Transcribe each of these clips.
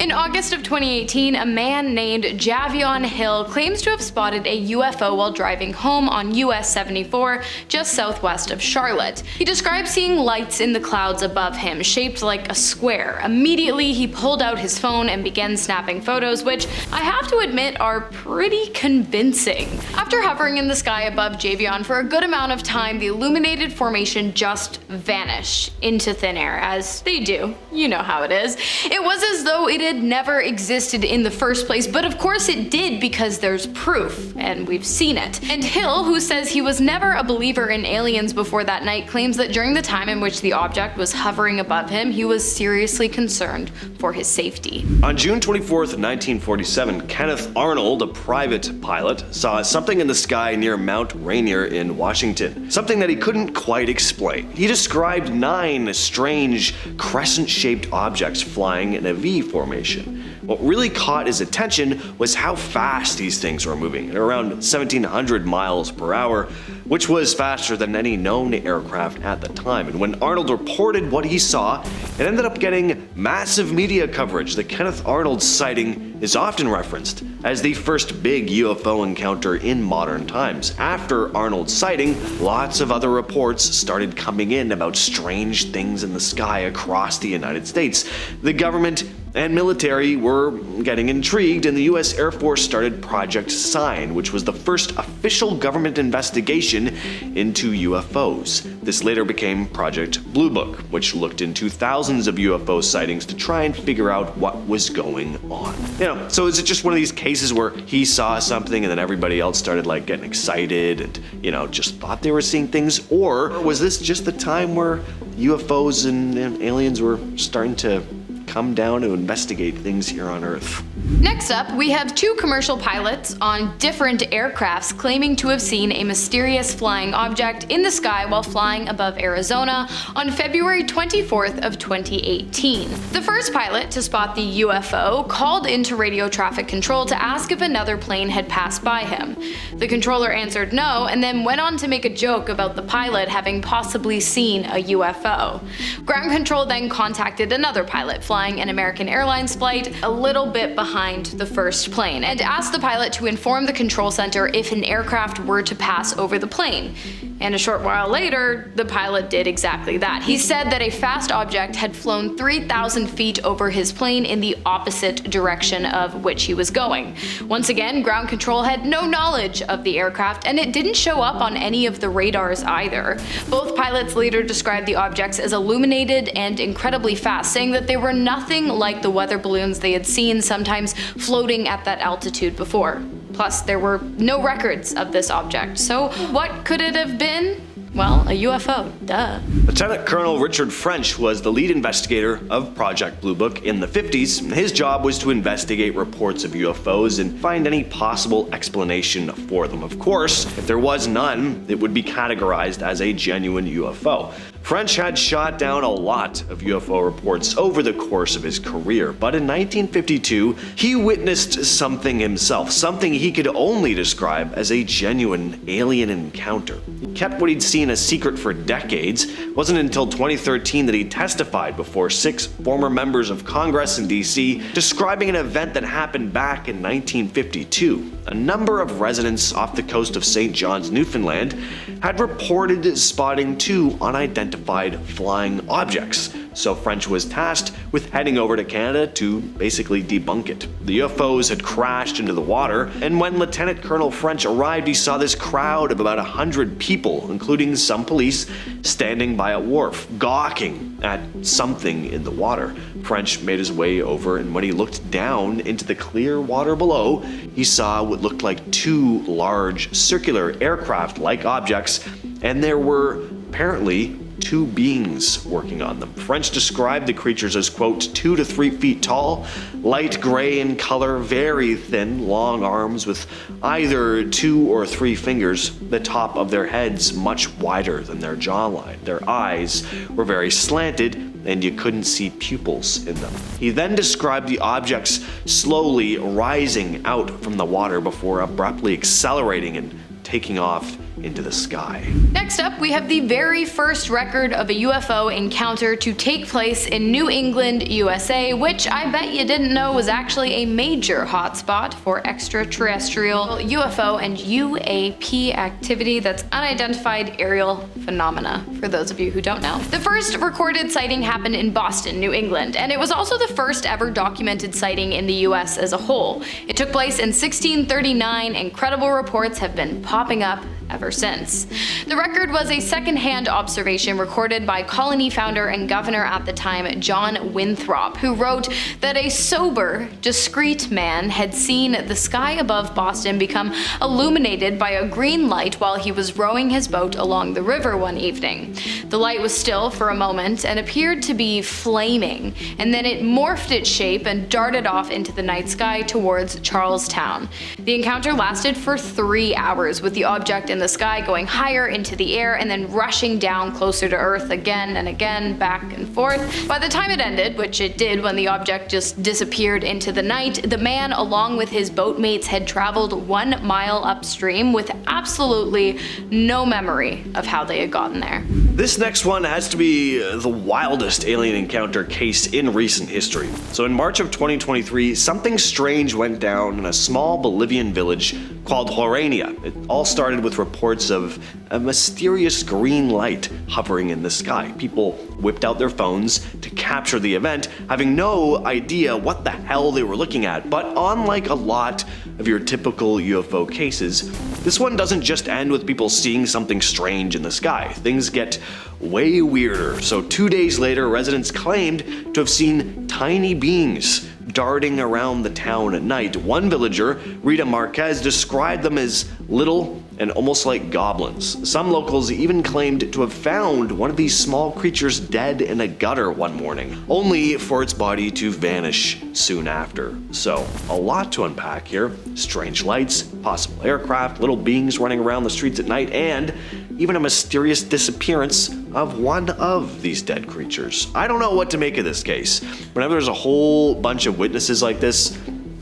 In August of 2018, a man named Javion Hill claims to have spotted a UFO while driving home on US 74 just southwest of Charlotte. He described seeing lights in the clouds above him, shaped like a square. Immediately, he pulled out his phone and began snapping photos, which I have to admit are pretty convincing. After hovering in the sky above Javion for a good amount of time, the illuminated formation just vanished into thin air, as they do. You know how it is. It was as though it had never existed in the first place, but of course it did because there's proof, and we've seen it. And Hill, who says he was never a believer in aliens before that night, claims that during the time in which the object was hovering above him, he was seriously concerned for his safety. On June 24th, 1947, Kenneth Arnold, a private pilot, saw something in the sky near Mount Rainier in Washington, something that he couldn't quite explain. He described 9 strange crescent-shaped objects flying in a V formation. What really caught his attention was how fast these things were moving, at around 1,700 miles per hour, which was faster than any known aircraft at the time. And when Arnold reported what he saw, it ended up getting massive media coverage. The Kenneth Arnold sighting is often referenced as the first big UFO encounter in modern times. After Arnold's sighting, lots of other reports started coming in about strange things in the sky across the United States. The government and military were getting intrigued, and the US Air Force started Project Sign, which was the first official government investigation into UFOs. This later became Project Blue Book, which looked into thousands of UFO sightings to try and figure out what was going on. So is it just one of these cases where he saw something and then everybody else started like getting excited and, just thought they were seeing things? Or was this just the time where UFOs and aliens were starting to come down to investigate things here on Earth? Next up, we have 2 commercial pilots on different aircrafts claiming to have seen a mysterious flying object in the sky while flying above Arizona on February 24th of 2018. The first pilot to spot the UFO called into radio traffic control to ask if another plane had passed by him. The controller answered no, and then went on to make a joke about the pilot having possibly seen a UFO. Ground control then contacted another pilot flying an American Airlines flight a little bit behind the first plane, and asked the pilot to inform the control center if an aircraft were to pass over the plane. And a short while later, the pilot did exactly that. He said that a fast object had flown 3,000 feet over his plane in the opposite direction of which he was going. Once again, ground control had no knowledge of the aircraft, and it didn't show up on any of the radars either. Both pilots later described the objects as illuminated and incredibly fast, saying that they were nothing like the weather balloons they had seen sometimes floating at that altitude before. Plus, there were no records of this object, so what could it have been? Well, a UFO, duh. Lieutenant Colonel Richard French was the lead investigator of Project Blue Book in the 50s. His job was to investigate reports of UFOs and find any possible explanation for them. Of course, if there was none, it would be categorized as a genuine UFO. French had shot down a lot of UFO reports over the course of his career, but in 1952, he witnessed something himself, something he could only describe as a genuine alien encounter. He kept what he'd seen a secret for decades. It wasn't until 2013 that he testified before 6 former members of Congress in DC, describing an event that happened back in 1952. A number of residents off the coast of St. John's, Newfoundland, had reported spotting 2 unidentified flying objects. So French was tasked with heading over to Canada to basically debunk it. The UFOs had crashed into the water, and when Lieutenant Colonel French arrived, he saw this crowd of about 100 people, including some police, standing by a wharf, gawking at something in the water. French made his way over, and when he looked down into the clear water below, he saw what looked like 2 large circular aircraft-like objects, and there were apparently 2 beings working on them. French described the creatures as, quote, 2 to 3 feet tall, light gray in color, very thin, long arms with either 2 or 3 fingers, the top of their heads much wider than their jawline. Their eyes were very slanted, and you couldn't see pupils in them. He then described the objects slowly rising out from the water before abruptly accelerating and taking off into the sky. Next up, we have the very first record of a UFO encounter to take place in New England, USA, which I bet you didn't know was actually a major hotspot for extraterrestrial UFO and UAP activity. That's unidentified aerial phenomena, for those of you who don't know. The first recorded sighting happened in Boston, New England, and it was also the first ever documented sighting in the US as a whole. It took place in 1639, and credible reports have been popping up ever since. The record was a second-hand observation recorded by colony founder and governor at the time, John Winthrop, who wrote that a sober, discreet man had seen the sky above Boston become illuminated by a green light while he was rowing his boat along the river one evening. The light was still for a moment and appeared to be flaming, and then it morphed its shape and darted off into the night sky towards Charlestown. The encounter lasted for 3 hours, with the object in the sky going higher into the air and then rushing down closer to Earth again and again, back and forth. By the time it ended, which it did when the object just disappeared into the night, the man along with his boatmates had traveled 1 mile upstream with absolutely no memory of how they had gotten there. This next one has to be the wildest alien encounter case in recent history. So in March of 2023, something strange went down in a small Bolivian village called Horania. It all started with reports of a mysterious green light hovering in the sky. People whipped out their phones to capture the event, having no idea what the hell they were looking at. But unlike a lot of your typical UFO cases, this one doesn't just end with people seeing something strange in the sky. Things get way weirder. So 2 days later, residents claimed to have seen tiny beings darting around the town at night. One villager, Rita Marquez, described them as little and almost like goblins. Some locals even claimed to have found one of these small creatures dead in a gutter one morning, only for its body to vanish soon after. So, a lot to unpack here. Strange lights, possible aircraft, little beings running around the streets at night, and even a mysterious disappearance of one of these dead creatures. I don't know what to make of this case. Whenever there's a whole bunch of witnesses like this,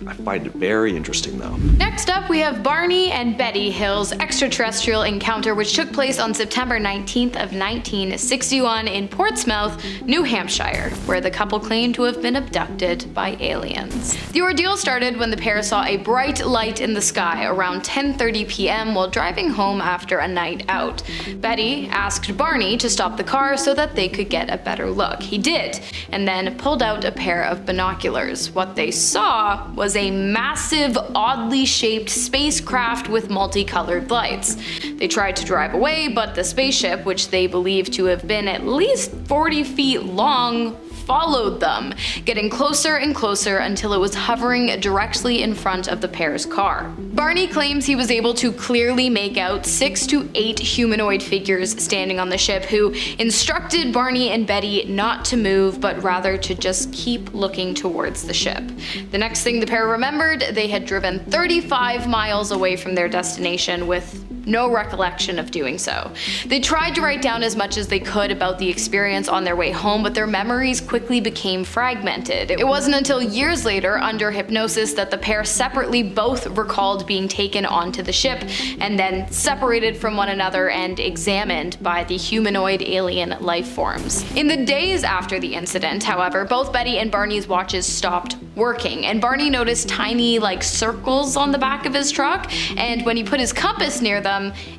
I find it very interesting though. Next up, we have Barney and Betty Hill's extraterrestrial encounter, which took place on September 19th of 1961 in Portsmouth, New Hampshire, where the couple claimed to have been abducted by aliens. The ordeal started when the pair saw a bright light in the sky around 10:30 p.m. while driving home after a night out. Betty asked Barney to stop the car so that they could get a better look. He did, and then pulled out a pair of binoculars. What they saw was a massive, oddly shaped spacecraft with multicolored lights. They tried to drive away, but the spaceship, which they believed to have been at least 40 feet long, followed them, getting closer and closer until it was hovering directly in front of the pair's car. Barney claims he was able to clearly make out 6 to 8 humanoid figures standing on the ship who instructed Barney and Betty not to move, but rather to just keep looking towards the ship. The next thing the pair remembered, they had driven 35 miles away from their destination with no recollection of doing so. They tried to write down as much as they could about the experience on their way home, but their memories quickly became fragmented. It wasn't until years later, under hypnosis, that the pair separately both recalled being taken onto the ship and then separated from one another and examined by the humanoid alien life forms. In the days after the incident, however, both Betty and Barney's watches stopped working, and Barney noticed tiny, circles on the back of his truck, and when he put his compass near them,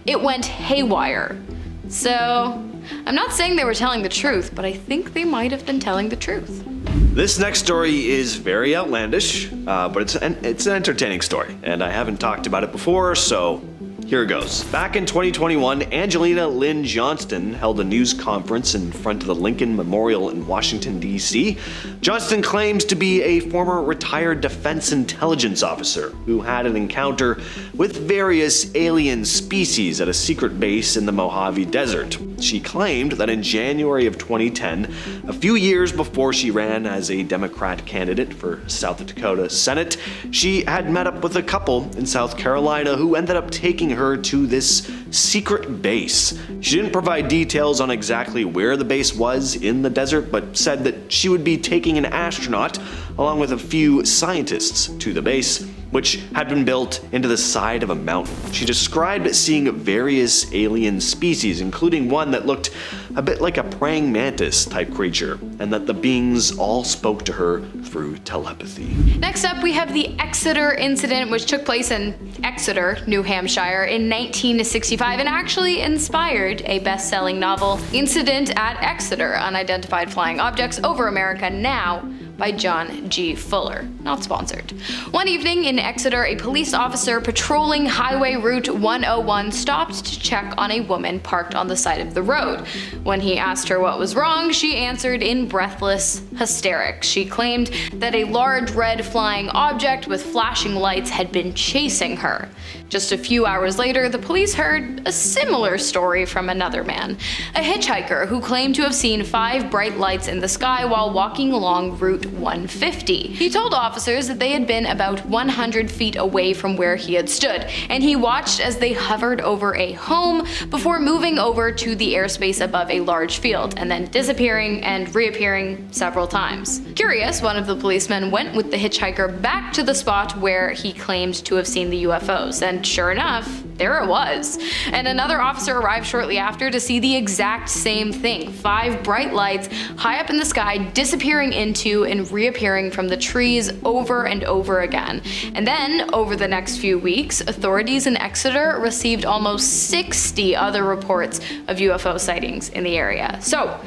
it went haywire. So, I'm not saying they were telling the truth, but I think they might have been telling the truth. This next story is very outlandish, but it's an entertaining story, and I haven't talked about it before, so here it goes. Back in 2021, Angelina Lynn Johnston held a news conference in front of the Lincoln Memorial in Washington, D.C. Johnston claims to be a former retired defense intelligence officer who had an encounter with various alien species at a secret base in the Mojave Desert. She claimed that in January of 2010, a few years before she ran as a Democrat candidate for South Dakota Senate, she had met up with a couple in South Carolina who ended up taking her to this secret base. She didn't provide details on exactly where the base was in the desert, but said that she would be taking an astronaut along with a few scientists, to the base, which had been built into the side of a mountain. She described seeing various alien species, including one that looked a bit like a praying mantis type creature, and that the beings all spoke to her through telepathy. Next up, we have the Exeter incident, which took place in Exeter, New Hampshire in 1965 and actually inspired a best-selling novel, Incident at Exeter: Unidentified Flying Objects Over America Now, by John G. Fuller. Not sponsored. One evening in Exeter, a police officer patrolling Highway Route 101 stopped to check on a woman parked on the side of the road. When he asked her what was wrong, she answered in breathless hysterics. She claimed that a large red flying object with flashing lights had been chasing her. Just a few hours later, the police heard a similar story from another man, a hitchhiker who claimed to have seen 5 bright lights in the sky while walking along Route 150. He told officers that they had been about 100 feet away from where he had stood, and he watched as they hovered over a home before moving over to the airspace above a large field, and then disappearing and reappearing several times. Curious, one of the policemen went with the hitchhiker back to the spot where he claimed to have seen the UFOs, and sure enough, there it was. And another officer arrived shortly after to see the exact same thing: 5 bright lights high up in the sky disappearing into and reappearing from the trees over and over again. And then, over the next few weeks, authorities in Exeter received almost 60 other reports of UFO sightings in the area. So,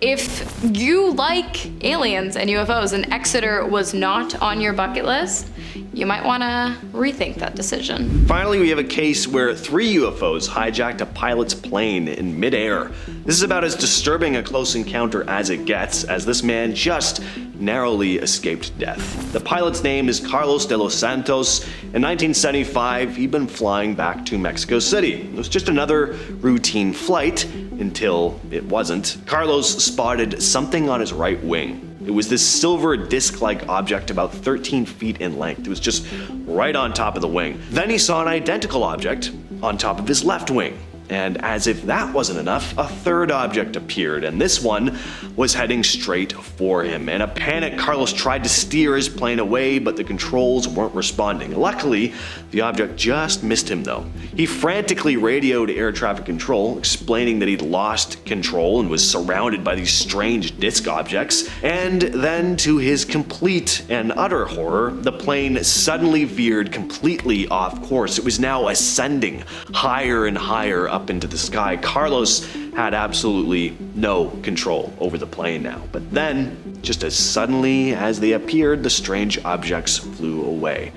if you like aliens and UFOs and Exeter was not on your bucket list, you might want to rethink that decision. Finally, we have a case where 3 UFOs hijacked a pilot's plane in midair. This is about as disturbing a close encounter as it gets, as this man just narrowly escaped death. The pilot's name is Carlos de los Santos. In 1975, he'd been flying back to Mexico City. It was just another routine flight, until it wasn't. Carlos spotted something on his right wing. It was this silver disc-like object about 13 feet in length. It was just right on top of the wing. Then he saw an identical object on top of his left wing. And as if that wasn't enough, a third object appeared, and this one was heading straight for him. In a panic, Carlos tried to steer his plane away, but the controls weren't responding. Luckily, the object just missed him though. He frantically radioed air traffic control, explaining that he'd lost control and was surrounded by these strange disc objects. And then, to his complete and utter horror, the plane suddenly veered completely off course. It was now ascending higher and higher up into the sky. Carlos had absolutely no control over the plane now. But then, just as suddenly as they appeared, the strange objects flew away.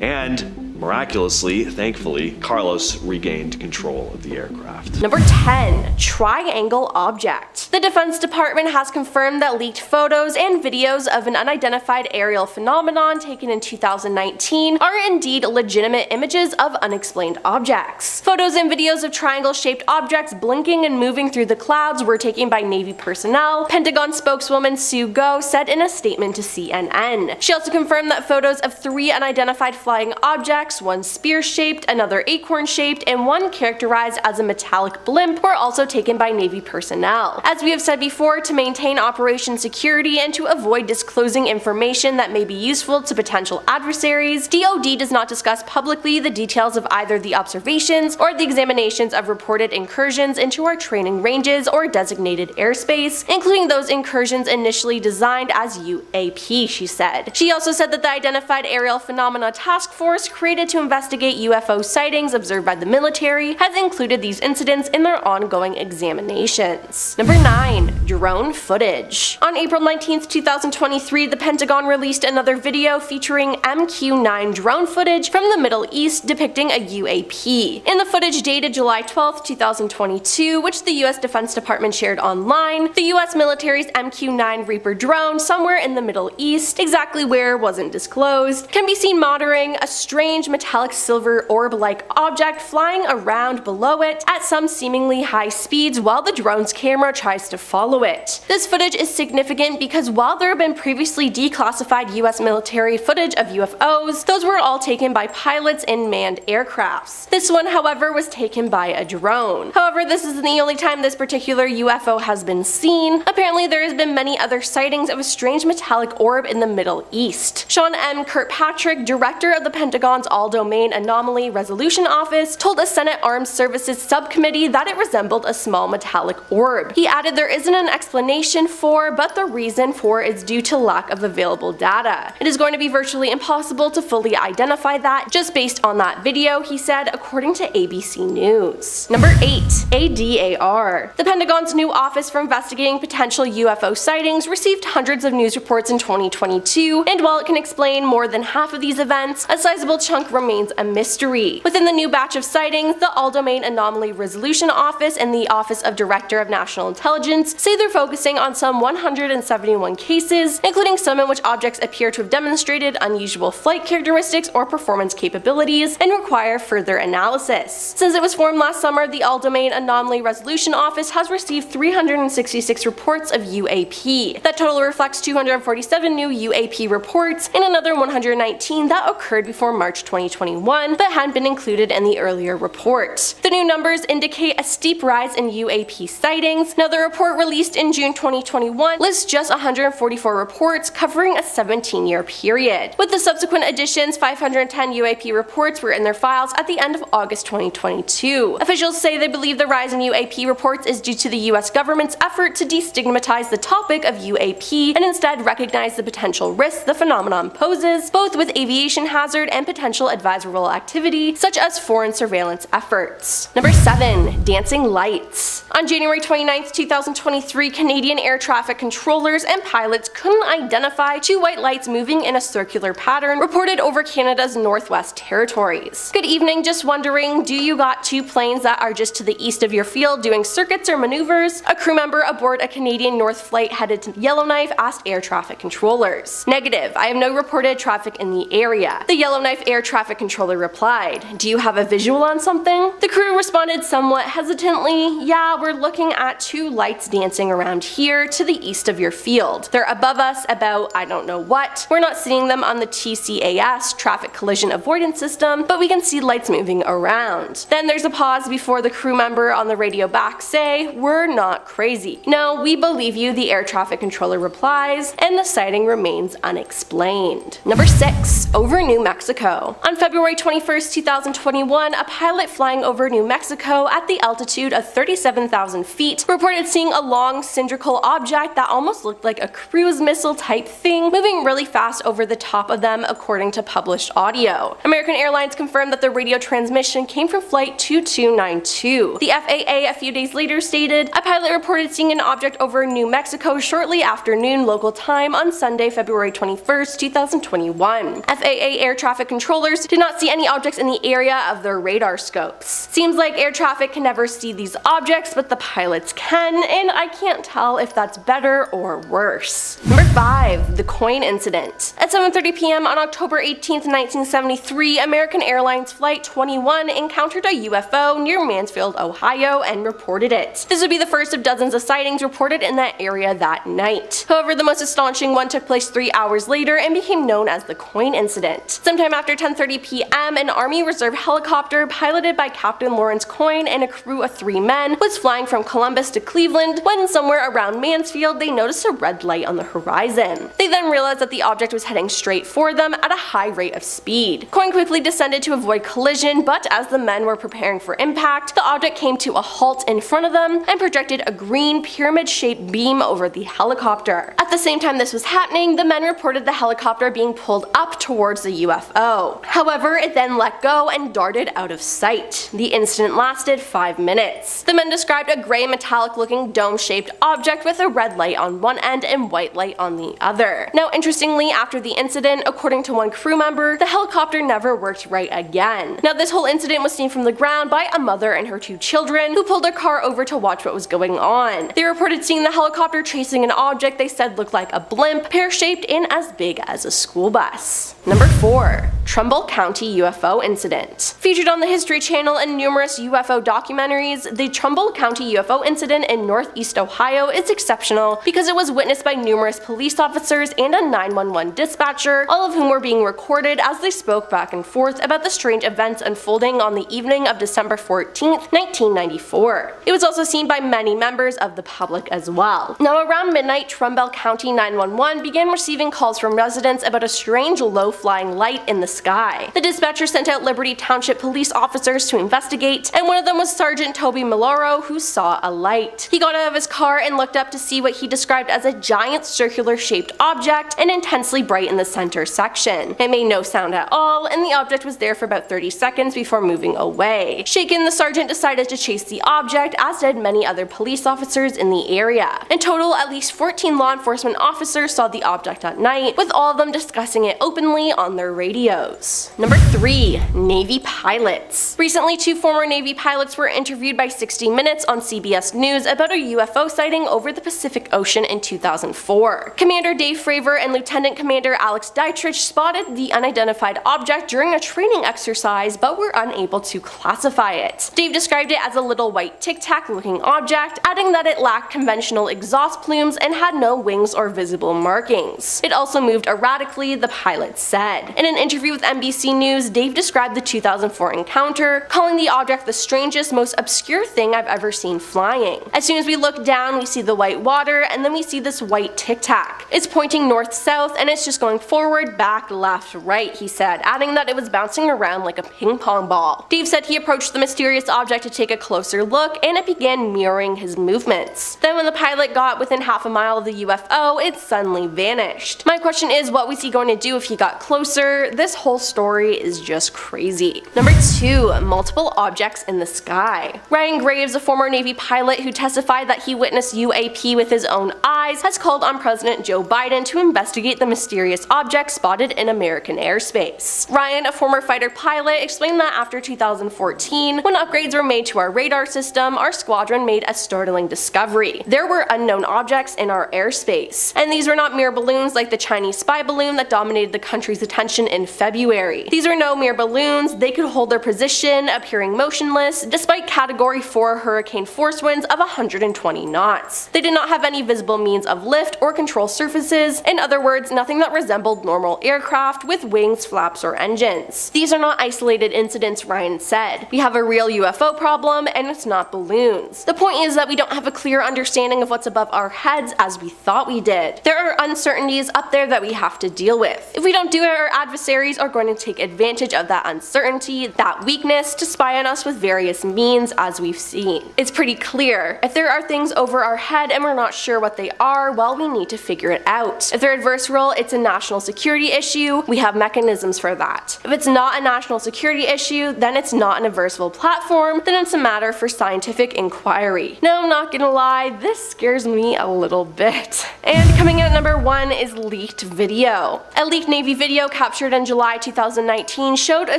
And miraculously, thankfully, Carlos regained control of the aircraft. Number 10. Triangle object. The Defense Department has confirmed that leaked photos and videos of an unidentified aerial phenomenon taken in 2019 are indeed legitimate images of unexplained objects. Photos and videos of triangle-shaped objects blinking and moving through the clouds were taken by Navy personnel, Pentagon spokeswoman Sue Go said in a statement to CNN. She also confirmed that photos of 3 unidentified flying objects, one spear-shaped, another acorn-shaped, and one characterized as a metallic blimp, were also taken by Navy personnel. As we have said before, to maintain operation security and to avoid disclosing information that may be useful to potential adversaries, DoD does not discuss publicly the details of either the observations or the examinations of reported incursions into our training ranges or designated airspace, including those incursions initially designed as UAP, she said. She also said that the Identified Aerial Phenomena Task Force, created to investigate UFO sightings observed by the military, has included these incidents in their ongoing examinations. Number 9. Drone footage. On April 19, 2023, the Pentagon released another video featuring MQ-9 drone footage from the Middle East depicting a UAP. In the footage dated July 12, 2022, which the US Defense Department shared online, the US military's MQ-9 Reaper drone, somewhere in the Middle East, exactly where wasn't disclosed, can be seen monitoring a strange strange metallic silver orb-like object flying around below it at some seemingly high speeds while the drone's camera tries to follow it. This footage is significant because while there have been previously declassified US military footage of UFOs, those were all taken by pilots in manned aircrafts. This one, however, was taken by a drone. However, this isn't the only time this particular UFO has been seen. Apparently, there has been many other sightings of a strange metallic orb in the Middle East. Sean M. Kirkpatrick, director of the Pentagon's All-Domain Anomaly Resolution Office, told a Senate Armed Services subcommittee that it resembled a small metallic orb. He added there isn't an explanation for, but the reason for is due to lack of available data. It is going to be virtually impossible to fully identify that just based on that video, he said, according to ABC News. Number 8. ADAR. The Pentagon's new Office for Investigating Potential UFO Sightings received hundreds of news reports in 2022, and while it can explain more than half of these events, a sizable chunk remains a mystery. Within the new batch of sightings, the All-Domain Anomaly Resolution Office and the Office of Director of National Intelligence say they're focusing on some 171 cases, including some in which objects appear to have demonstrated unusual flight characteristics or performance capabilities and require further analysis. Since it was formed last summer, the All-Domain Anomaly Resolution Office has received 366 reports of UAP. That total reflects 247 new UAP reports and another 119 that occurred before March 2021 but hadn't been included in the earlier report. The new numbers indicate a steep rise in UAP sightings. Now, the report released in June 2021 lists just 144 reports covering a 17-year period. With the subsequent additions, 510 UAP reports were in their files at the end of August 2022. Officials say they believe the rise in UAP reports is due to the US government's effort to destigmatize the topic of UAP and instead recognize the potential risks the phenomenon poses, both with aviation hazard and potential advisable activity, such as foreign surveillance efforts. Number 7. Dancing lights. On January 29, 2023, Canadian air traffic controllers and pilots couldn't identify two white lights moving in a circular pattern reported over Canada's Northwest Territories. Good evening, just wondering, do you got two planes that are just to the east of your field doing circuits or maneuvers? A crew member aboard a Canadian North flight headed to Yellowknife asked air traffic controllers. Negative, I have no reported traffic in the area. The Yellowknife air traffic controller replied, do you have a visual on something? The crew responded somewhat hesitantly, yeah, we're looking at two lights dancing around here to the east of your field. They're above us about I don't know what. We're not seeing them on the TCAS, traffic collision avoidance system, but we can see lights moving around. Then there's a pause before the crew member on the radio back say, we're not crazy. No, we believe you, the air traffic controller replies, and the sighting remains unexplained. Number 6. Over New Mexico. On February 21st, 2021, a pilot flying over New Mexico at the altitude of 37,000 feet reported seeing a long cylindrical object that almost looked like a cruise missile type thing moving really fast over the top of them, according to published audio. American Airlines confirmed that the radio transmission came from flight 2292. The FAA a few days later stated, a pilot reported seeing an object over New Mexico shortly after noon local time on Sunday, February 21st, 2021. FAA air traffic controllers did not see any objects in the area of their radar scopes. Seems like air traffic can never see these objects, but the pilots can, and I can't tell if that's better or worse. Number 5. The coin incident. At 7:30 p.m. on October 18th, 1973, American Airlines Flight 21 encountered a UFO near Mansfield, Ohio, and reported it. This would be the first of dozens of sightings reported in that area that night. However, the most astonishing one took place 3 hours later and became known as the coin incident. Sometime after 10:30 p.m., an Army Reserve helicopter piloted by Captain Lawrence Coyne and a crew of 3 men was flying from Columbus to Cleveland when somewhere around Mansfield they noticed a red light on the horizon. They then realized that the object was heading straight for them at a high rate of speed. Coyne quickly descended to avoid collision, but as the men were preparing for impact, the object came to a halt in front of them and projected a green pyramid-shaped beam over the helicopter. At the same time this was happening, the men reported the helicopter being pulled up towards the UFO. However, it then let go and darted out of sight. The incident lasted 5 minutes. The men described a gray metallic-looking dome-shaped object with a red light on one end and white light on the other. Now, interestingly, after the incident, according to one crew member, the helicopter never worked right again. Now, this whole incident was seen from the ground by a mother and her 2 children who pulled their car over to watch what was going on. They reported seeing the helicopter chasing an object they said looked like a blimp, pear-shaped and as big as a school bus. Number 4. Trumbull Trumbull County UFO incident. Featured on the History Channel and numerous UFO documentaries, the Trumbull County UFO incident in northeast Ohio is exceptional because it was witnessed by numerous police officers and a 911 dispatcher, all of whom were being recorded as they spoke back and forth about the strange events unfolding on the evening of December 14th, 1994. It was also seen by many members of the public as well. Now around midnight, Trumbull County 911 began receiving calls from residents about a strange low-flying light in the sky. The dispatcher sent out Liberty Township police officers to investigate, and one of them was Sergeant Toby Maloro, who saw a light. He got out of his car and looked up to see what he described as a giant circular-shaped object and intensely bright in the center section. It made no sound at all, and the object was there for about 30 seconds before moving away. Shaken, the sergeant decided to chase the object, as did many other police officers in the area. In total, at least 14 law enforcement officers saw the object at night, with all of them discussing it openly on their radios. Number 3. Navy pilots. Recently, 2 former Navy pilots were interviewed by 60 Minutes on CBS News about a UFO sighting over the Pacific Ocean in 2004. Commander Dave Fravor and Lieutenant Commander Alex Dietrich spotted the unidentified object during a training exercise but were unable to classify it. Dave described it as a little white tic-tac looking object, adding that it lacked conventional exhaust plumes and had no wings or visible markings. It also moved erratically, the pilot said. In an interview with NBC News, Dave described the 2004 encounter, calling the object the strangest, most obscure thing I've ever seen flying. As soon as we look down, we see the white water, and then we see this white tic-tac. It's pointing north-south, and it's just going forward, back, left, right, he said, adding that it was bouncing around like a ping pong ball. Dave said he approached the mysterious object to take a closer look, and it began mirroring his movements. Then when the pilot got within half a mile of the UFO, it suddenly vanished. My question is, what was he going to do if he got closer? This whole story is just crazy. Number 2. Multiple objects in the sky. Ryan Graves, a former Navy pilot who testified that he witnessed UAP with his own eyes, has called on President Joe Biden to investigate the mysterious object spotted in American airspace. Ryan, a former fighter pilot, explained that after 2014, when upgrades were made to our radar system, our squadron made a startling discovery. There were unknown objects in our airspace. And these were not mere balloons like the Chinese spy balloon that dominated the country's attention in February. These were no mere balloons, they could hold their position, appearing motionless, despite Category 4 hurricane force winds of 120 knots. They did not have any visible means of lift or control surfaces, in other words, nothing that resembled normal aircraft with wings, flaps, or engines. These are not isolated incidents, Ryan said. We have a real UFO problem, and it's not balloons. The point is that we don't have a clear understanding of what's above our heads as we thought we did. There are uncertainties up there that we have to deal with. If we don't do it, our adversaries are going to take advantage of that uncertainty, that weakness, to spy on us with various means, as we've seen. It's pretty clear. If there are things over our head and we're not sure what they are, well, we need to figure it out. If they're adverse role, it's a national security issue, we have mechanisms for that. If it's not a national security issue, then it's not an adversarial platform, then it's a matter for scientific inquiry. No, I'm not gonna lie, this scares me a little bit. And coming in at number 1 is leaked video. A leaked Navy video captured in July 2019 showed a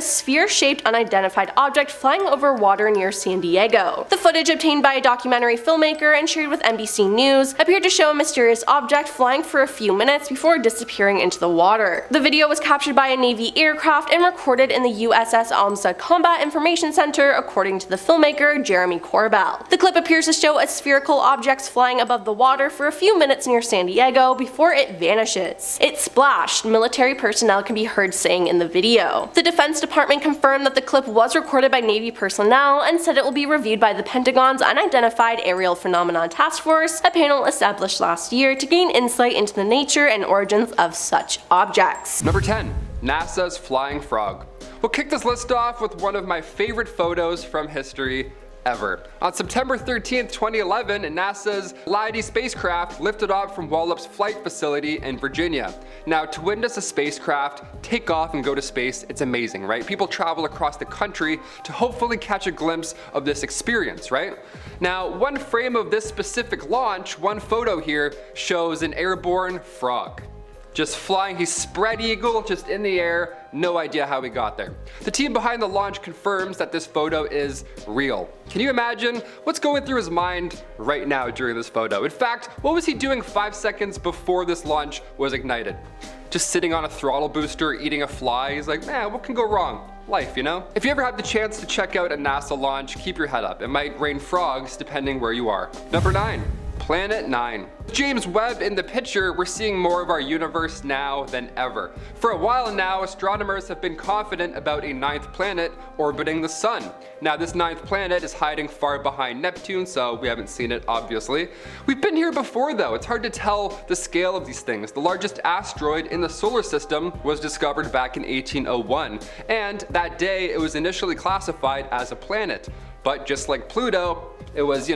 sphere-shaped unidentified object flying over water near San Diego. The footage obtained by a documentary filmmaker and shared with NBC News appeared to show a mysterious object flying for a few minutes before disappearing into the water. The video was captured by a Navy aircraft and recorded in the USS Amistad Combat Information Center, according to the filmmaker Jeremy Corbell. The clip appears to show a spherical object flying above the water for a few minutes near San Diego before it vanishes. It splashed, military personnel can be heard saying in the video. The Defense Department confirmed that the clip was recorded by Navy personnel and said it will be reviewed by the Pentagon's Unidentified Aerial Phenomenon Task Force, a panel established last year to gain insight into the nature and origins of such objects. Number 10. NASA's Flying Frog. We'll kick this list off with one of my favorite photos from history ever. On September 13th, 2011, NASA's Leidy spacecraft lifted off from Wallop's flight facility in Virginia. Now, to witness a spacecraft take off and go to space, it's amazing, right? People travel across the country to hopefully catch a glimpse of this experience, right? Now, one frame of this specific launch, one photo here, shows an airborne frog. Just flying, he's spread eagle, just in the air, no idea how he got there. The team behind the launch confirms that this photo is real. Can you imagine what's going through his mind right now during this photo? In fact, what was he doing 5 seconds before this launch was ignited? just sitting on a throttle booster eating a fly. He's like, man, what can go wrong? Life, you know? If you ever have the chance to check out a NASA launch, keep your head up. It might rain frogs depending where you are. Number 9. Planet 9. With James Webb in the picture, we're seeing more of our universe now than ever. For a while now, astronomers have been confident about a 9th planet orbiting the sun. Now this 9th planet is hiding far behind Neptune, so we haven't seen it obviously. We've been here before though. It's hard to tell the scale of these things. The largest asteroid in the solar system was discovered back in 1801, and that day it was initially classified as a planet. But just like Pluto, it was,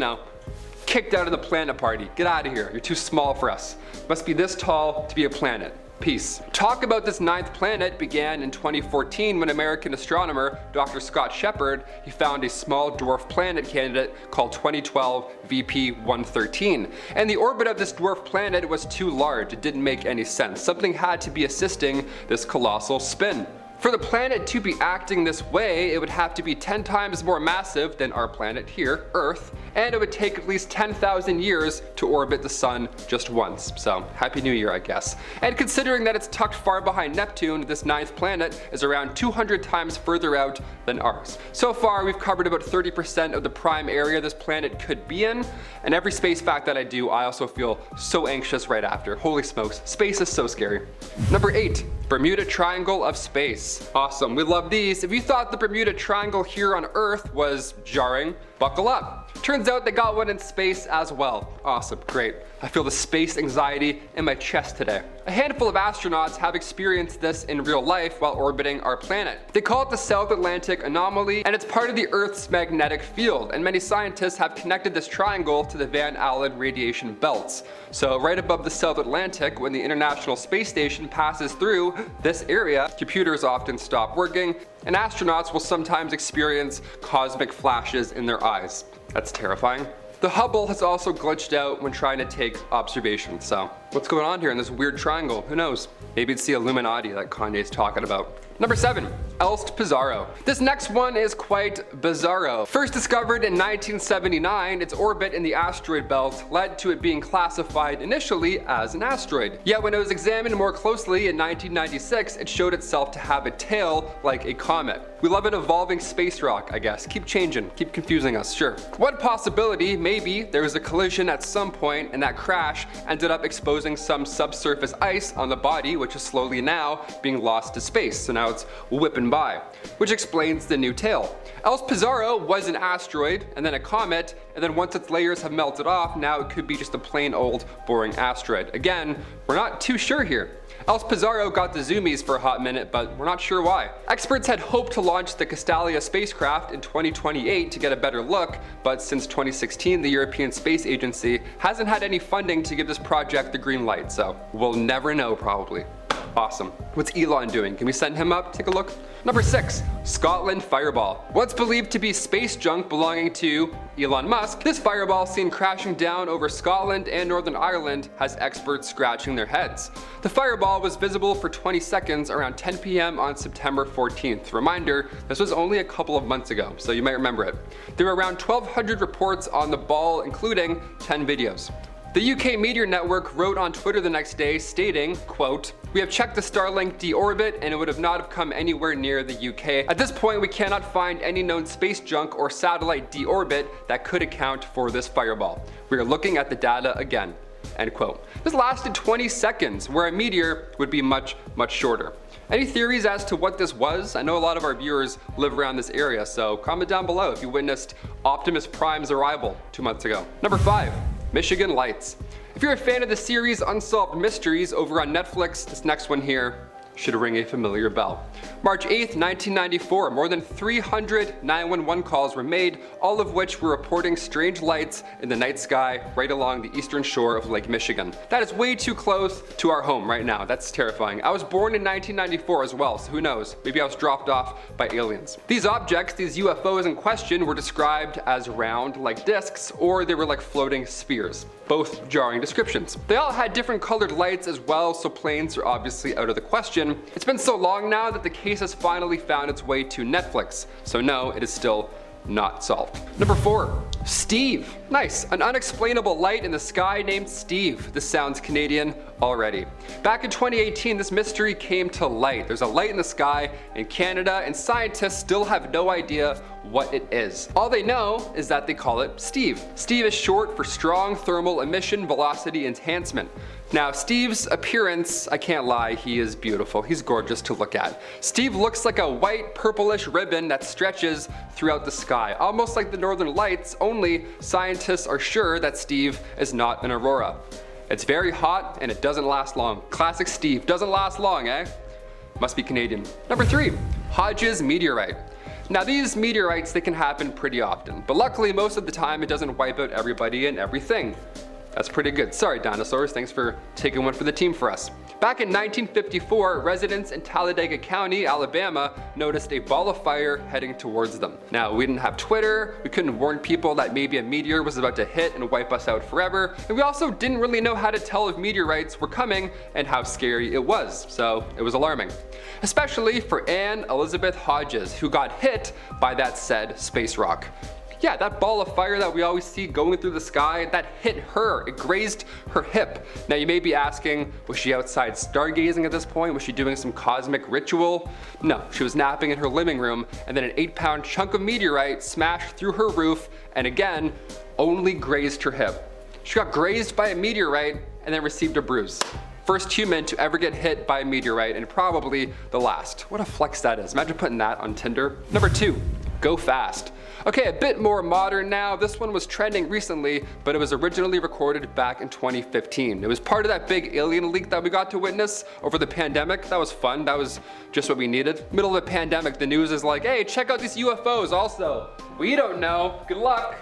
kicked out of the planet party. Get out of here. You're too small for us. Must be this tall to be a planet. Peace. Talk about this 9th planet began in 2014 when American astronomer Dr. Scott Shepard, he found a small dwarf planet candidate called 2012 VP113. And the orbit of this dwarf planet was too large. It didn't make any sense. Something had to be assisting this colossal spin. For the planet to be acting this way, it would have to be 10 times more massive than our planet here, Earth, and it would take at least 10,000 years to orbit the sun just once. So, Happy New Year, I guess. And considering that it's tucked far behind Neptune, this 9th planet is around 200 times further out than ours. So far, we've covered about 30% of the prime area this planet could be in, and every space fact that I do, I also feel so anxious right after. Holy smokes, space is so scary. Number 8. Bermuda Triangle of Space. Awesome, we love these. If you thought the Bermuda Triangle here on Earth was jarring, buckle up. Turns out they got one in space as well. Awesome, great. I feel the space anxiety in my chest today. A handful of astronauts have experienced this in real life while orbiting our planet. They call it the South Atlantic Anomaly, and it's part of the Earth's magnetic field, and many scientists have connected this triangle to the Van Allen radiation belts. So right above the South Atlantic, when the International Space Station passes through this area, computers often stop working, and astronauts will sometimes experience cosmic flashes in their eyes. That's terrifying. The Hubble has also glitched out when trying to take observations, so what's going on here in this weird triangle? Who knows? Maybe it's the Illuminati that Kanye's talking about. Number 7. Elst Pizarro. This next one is quite bizarro. First discovered in 1979, its orbit in the asteroid belt led to it being classified initially as an asteroid. Yet when it was examined more closely in 1996, it showed itself to have a tail like a comet. We love an evolving space rock, I guess. Keep changing, keep confusing us, sure. One possibility, maybe, there was a collision at some point and that crash ended up exposing some subsurface ice on the body, which is slowly now being lost to space. So now it's whipping by, which explains the new tail. Elst Pizarro was an asteroid and then a comet, and then once its layers have melted off, now it could be just a plain old boring asteroid. Again, we're not too sure here. Elst Pizarro got the zoomies for a hot minute, but we're not sure why. Experts had hoped to launch the Castalia spacecraft in 2028 to get a better look, but since 2016 the European Space Agency hasn't had any funding to give this project the green light, so we'll never know probably. Awesome. What's Elon doing? Can we send him up? Take a look. Number 6. Scotland Fireball. What's believed to be space junk belonging to Elon Musk, this fireball seen crashing down over Scotland and Northern Ireland has experts scratching their heads. The fireball was visible for 20 seconds around 10 p.m. on September 14th. Reminder, this was only a couple of months ago, so you might remember it. There were around 1,200 reports on the ball, including 10 videos. The UK Meteor Network wrote on Twitter the next day stating, quote, "We have checked the Starlink deorbit and it would have not have come anywhere near the UK. At this point we cannot find any known space junk or satellite deorbit that could account for this fireball. We are looking at the data again." End quote. This lasted 20 seconds, where a meteor would be much, much shorter. Any theories as to what this was? I know a lot of our viewers live around this area, so comment down below if you witnessed Optimus Prime's arrival 2 months ago. Number 5. Michigan Lights. If you're a fan of the series Unsolved Mysteries over on Netflix, this next one here should ring a familiar bell. March 8th, 1994, more than 300 911 calls were made, all of which were reporting strange lights in the night sky right along the eastern shore of Lake Michigan. That is way too close to our home right now. That's terrifying. I was born in 1994 as well, so who knows? Maybe I was dropped off by aliens. These objects, these UFOs in question, were described as round like discs, or they were like floating spheres. Both jarring descriptions. They all had different colored lights as well, so planes are obviously out of the question. It's been so long now that the case has finally found its way to Netflix. So no, it is still not solved. Number 4. Steve. Nice. An unexplainable light in the sky named Steve. This sounds Canadian already. Back in 2018, this mystery came to light. There's a light in the sky in Canada, and scientists still have no idea what it is. All they know is that they call it Steve. Steve is short for strong thermal emission velocity enhancement. Now, Steve's appearance, I can't lie, he is beautiful. He's gorgeous to look at. Steve looks like a white, purplish ribbon that stretches throughout the sky, almost like the northern lights, only scientists are sure that Steve is not an aurora. It's very hot and it doesn't last long. Classic Steve, doesn't last long, eh? Must be Canadian. Number 3, Hodge's meteorite. Now these meteorites, they can happen pretty often, but luckily most of the time it doesn't wipe out everybody and everything. That's pretty good. Sorry, dinosaurs. Thanks for taking one for the team for us. Back in 1954, residents in Talladega County, Alabama, noticed a ball of fire heading towards them. Now, we didn't have Twitter, we couldn't warn people that maybe a meteor was about to hit and wipe us out forever, and we also didn't really know how to tell if meteorites were coming and how scary it was, so it was alarming. Especially for Anne Elizabeth Hodges, who got hit by that said space rock. Yeah, that ball of fire that we always see going through the sky, that hit her. It grazed her hip. Now you may be asking, was she outside stargazing at this point? Was she doing some cosmic ritual? No, she was napping in her living room, and then an 8-pound chunk of meteorite smashed through her roof and again, only grazed her hip. She got grazed by a meteorite and then received a bruise. First human to ever get hit by a meteorite, and probably the last. What a flex that is. Imagine putting that on Tinder. Number 2, go fast. Okay, a bit more modern now. This one was trending recently, but it was originally recorded back in 2015. It was part of that big alien leak that we got to witness over the pandemic. That was fun. That was just what we needed. Middle of a pandemic, the news is like, hey, check out these UFOs also. We don't know. Good luck.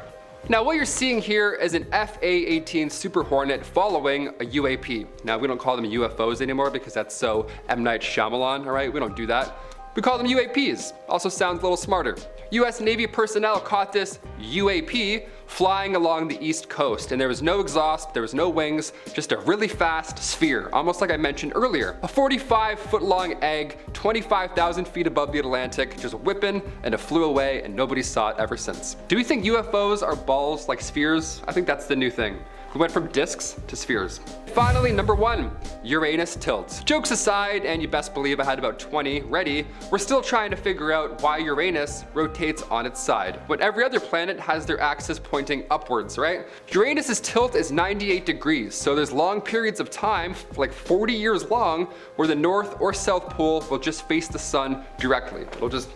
Now what you're seeing here is an FA-18 Super Hornet following a UAP. Now we don't call them UFOs anymore because that's so M. Night Shyamalan, all right? We don't do that. We call them UAPs. Also sounds a little smarter. US Navy personnel caught this UAP flying along the East Coast, and there was no exhaust, there was no wings, just a really fast sphere, almost like I mentioned earlier. A 45-foot-long egg, 25,000 feet above the Atlantic, just whipping, and it flew away, and nobody saw it ever since. Do we think UFOs are balls like spheres? I think that's the new thing. We went from discs to spheres. Finally, number 1, Uranus tilts. Jokes aside, and you best believe I had about 20 ready, we're still trying to figure out why Uranus rotates on its side, when every other planet has their axis pointing upwards, right? Uranus's tilt is 98 degrees, so there's long periods of time, like 40 years long, where the north or south pole will just face the sun directly. It'll just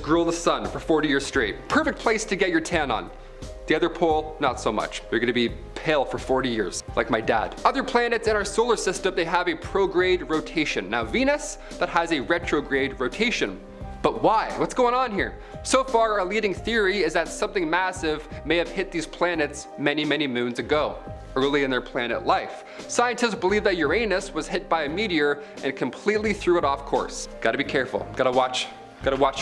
grill the sun for 40 years straight. Perfect place to get your tan on. The other pole, not so much. They're gonna be pale for 40 years, like my dad. Other planets in our solar system, they have a prograde rotation. Now Venus, that has a retrograde rotation. But why? What's going on here? So far, our leading theory is that something massive may have hit these planets many, many moons ago, early in their planet life. Scientists believe that Uranus was hit by a meteor and completely threw it off course. Gotta be careful. Gotta watch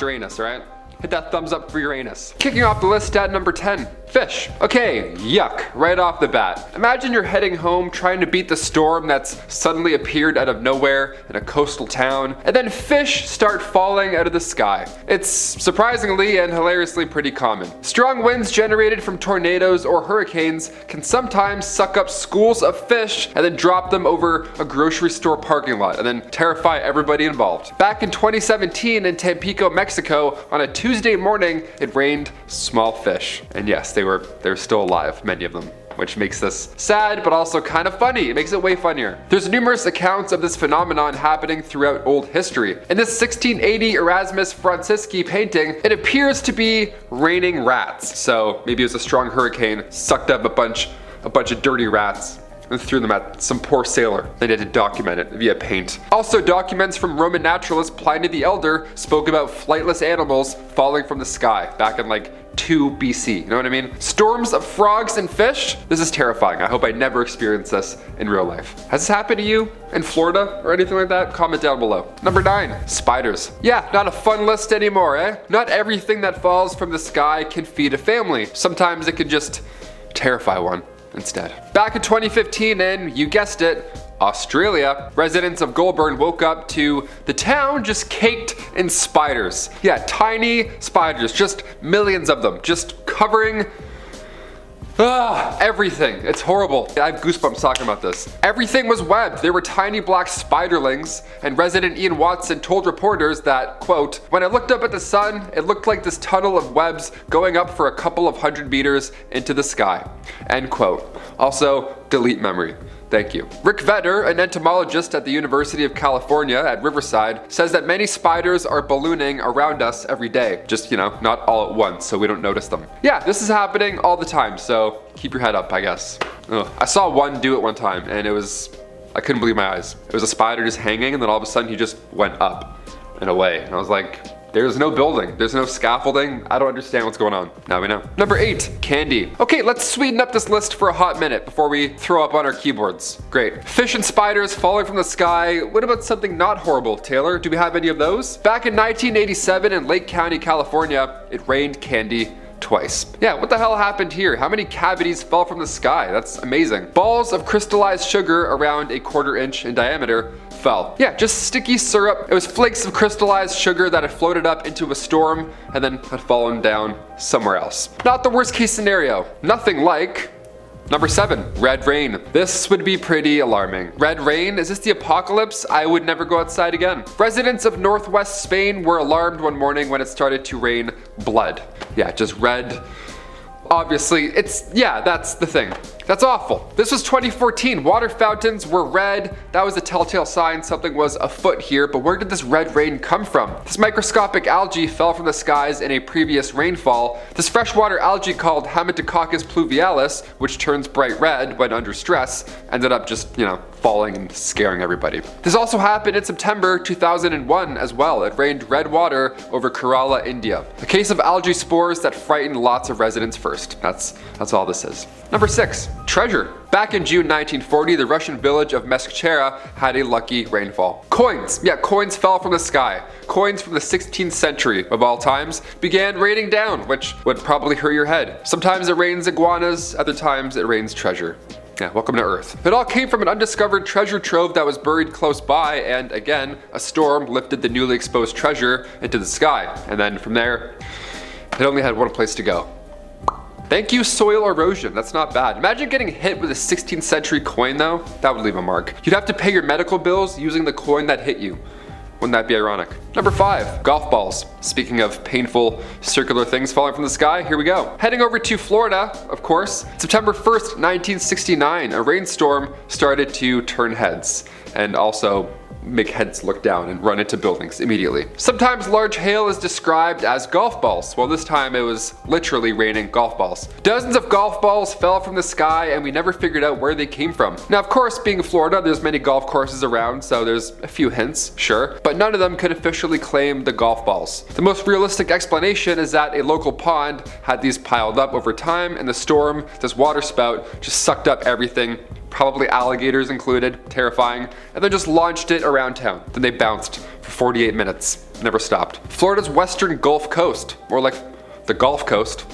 Uranus, right? Hit that thumbs up for Uranus. Kicking off the list at number 10, fish. Okay, yuck, right off the bat. Imagine you're heading home trying to beat the storm that's suddenly appeared out of nowhere in a coastal town, and then fish start falling out of the sky. It's surprisingly and hilariously pretty common. Strong winds generated from tornadoes or hurricanes can sometimes suck up schools of fish and then drop them over a grocery store parking lot and then terrify everybody involved. Back in 2017 in Tampico, Mexico, on a Tuesday morning, it rained small fish. And yes, they were still alive, many of them, which makes this sad, but also kind of funny. It makes it way funnier. There's numerous accounts of this phenomenon happening throughout old history. In this 1680 Erasmus Francisci painting, it appears to be raining rats. So maybe it was a strong hurricane, sucked up a bunch of dirty rats, and threw them at some poor sailor. They had to document it via paint. Also, documents from Roman naturalist Pliny the Elder spoke about flightless animals falling from the sky back in like 2 BC, you know what I mean? Storms of frogs and fish? This is terrifying. I hope I never experience this in real life. Has this happened to you in Florida or anything like that? Comment down below. Number 9, spiders. Yeah, not a fun list anymore, eh? Not everything that falls from the sky can feed a family. Sometimes it can just terrify one instead. Back in 2015, and you guessed it, Australia, residents of Goulburn woke up to the town just caked in spiders. Yeah, tiny spiders, just millions of them, just covering everything. It's horrible. I have goosebumps talking about this. Everything was webbed. There were tiny black spiderlings, and resident Ian Watson told reporters that, quote, "When I looked up at the sun, it looked like this tunnel of webs going up for a couple of 100 meters into the sky," end quote. Also, delete memory. Thank you. Rick Vedder, an entomologist at the University of California at Riverside, says that many spiders are ballooning around us every day. Just, not all at once, so we don't notice them. Yeah, this is happening all the time, so keep your head up, I guess. Ugh. I saw one do it one time, and I couldn't believe my eyes. It was a spider just hanging, and then all of a sudden he just went up and away. And I was like, there's no building, there's no scaffolding. I don't understand what's going on. Now we know. Number 8, candy. Okay, let's sweeten up this list for a hot minute before we throw up on our keyboards. Great. Fish and spiders falling from the sky. What about something not horrible, Taylor? Do we have any of those? Back in 1987 in Lake County, California, it rained candy twice. Yeah, what the hell happened here? How many cavities fell from the sky? That's amazing. Balls of crystallized sugar around a 1/4 inch in diameter fell. Yeah, just sticky syrup. It was flakes of crystallized sugar that had floated up into a storm and then had fallen down somewhere else. Not the worst case scenario. Nothing like Number 7, red rain. This would be pretty alarming. Red rain? Is this the apocalypse? I would never go outside again. Residents of northwest Spain were alarmed one morning when it started to rain blood. Yeah, just red. Obviously, that's the thing. That's awful. This was 2014. Water fountains were red. That was a telltale sign something was afoot here, but where did this red rain come from? This microscopic algae fell from the skies in a previous rainfall. This freshwater algae called Haematococcus pluvialis, which turns bright red when under stress, ended up just, falling and scaring everybody. This also happened in September 2001 as well. It rained red water over Kerala, India. A case of algae spores that frightened lots of residents first. That's all this is. Number 6, treasure. Back in June 1940, the Russian village of Meskchera had a lucky rainfall. Coins. Yeah, coins fell from the sky. Coins from the 16th century, of all times, began raining down, which would probably hurt your head. Sometimes it rains iguanas, other times it rains treasure. Yeah, welcome to Earth. It all came from an undiscovered treasure trove that was buried close by, and again, a storm lifted the newly exposed treasure into the sky. And then from there, it only had one place to go. Thank you, soil erosion. That's not bad. Imagine getting hit with a 16th century coin though. That would leave a mark. You'd have to pay your medical bills using the coin that hit you. Wouldn't that be ironic? Number 5, golf balls. Speaking of painful circular things falling from the sky, here we go. Heading over to Florida, of course. September 1st, 1969, a rainstorm started to turn heads and also make heads look down and run into buildings immediately. Sometimes large hail is described as golf balls. Well, this time it was literally raining golf balls. Dozens of golf balls fell from the sky and we never figured out where they came from. Now, of course, being Florida, there's many golf courses around, so there's a few hints, sure, but none of them could officially claim the golf balls. The most realistic explanation is that a local pond had these piled up over time, and the storm, this water spout, just sucked up everything, probably alligators included, terrifying, and then just launched it around town. Then they bounced for 48 minutes, never stopped. Florida's western Gulf Coast, more like the Gulf Coast.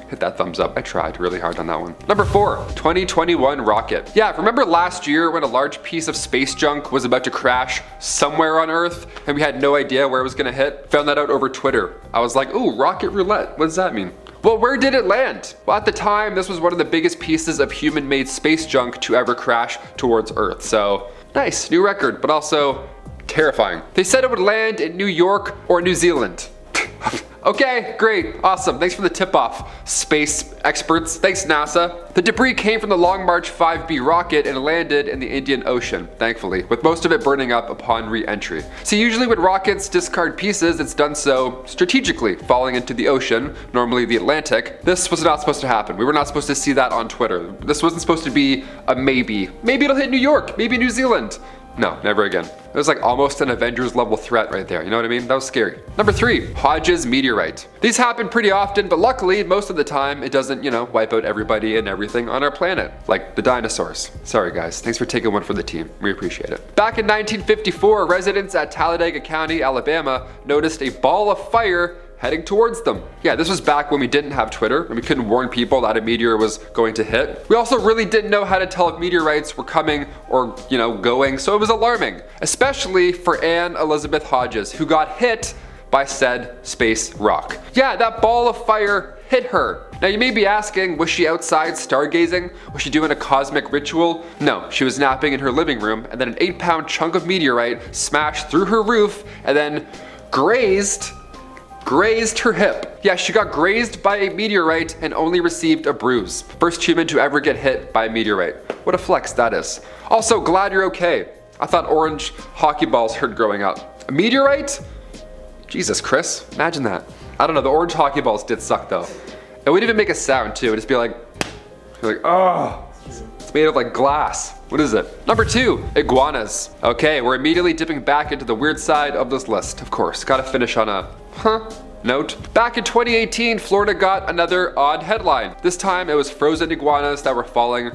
Hit that thumbs up. I tried really hard on that one. Number 4, 2021 rocket. Yeah, remember last year when a large piece of space junk was about to crash somewhere on Earth and we had no idea where it was gonna hit? Found that out over Twitter. I was like, ooh, rocket roulette. What does that mean? Well, where did it land? Well, at the time, this was one of the biggest pieces of human-made space junk to ever crash towards Earth. So, nice, new record, but also terrifying. They said it would land in New York or New Zealand. Okay, great, awesome. Thanks for the tip-off, space experts. Thanks, NASA. The debris came from the Long March 5B rocket and landed in the Indian Ocean, thankfully, with most of it burning up upon re-entry. So usually when rockets discard pieces, it's done so strategically, falling into the ocean, normally the Atlantic. This was not supposed to happen. We were not supposed to see that on Twitter. This wasn't supposed to be a maybe. Maybe it'll hit New York, maybe New Zealand. No, never again. It was like almost an Avengers level threat right there, you know what I mean? That was scary. Number 3, Hodge's meteorite. These happen pretty often, but luckily, most of the time, it doesn't, wipe out everybody and everything on our planet, like the dinosaurs. Sorry guys, thanks for taking one for the team. We appreciate it. Back in 1954, residents at Talladega County, Alabama, noticed a ball of fire heading towards them. Yeah, this was back when we didn't have Twitter and we couldn't warn people that a meteor was going to hit. We also really didn't know how to tell if meteorites were coming or, going, so it was alarming, especially for Anne Elizabeth Hodges, who got hit by said space rock. Yeah, that ball of fire hit her. Now you may be asking, was she outside stargazing? Was she doing a cosmic ritual? No, she was napping in her living room, and then an 8-pound chunk of meteorite smashed through her roof and then grazed her hip. Yeah, she got grazed by a meteorite and only received a bruise. First human to ever get hit by a meteorite. What a flex that is. Also, glad you're okay. I thought orange hockey balls hurt growing up. A meteorite? Jesus, Chris, imagine that. I don't know, the orange hockey balls did suck though. It would even make a sound too. It'd just be like, oh, it's made of like glass. What is it? Number 2, iguanas. Okay, we're immediately dipping back into the weird side of this list. Of course, gotta finish on a note. Back in 2018, Florida got another odd headline. This time it was frozen iguanas that were falling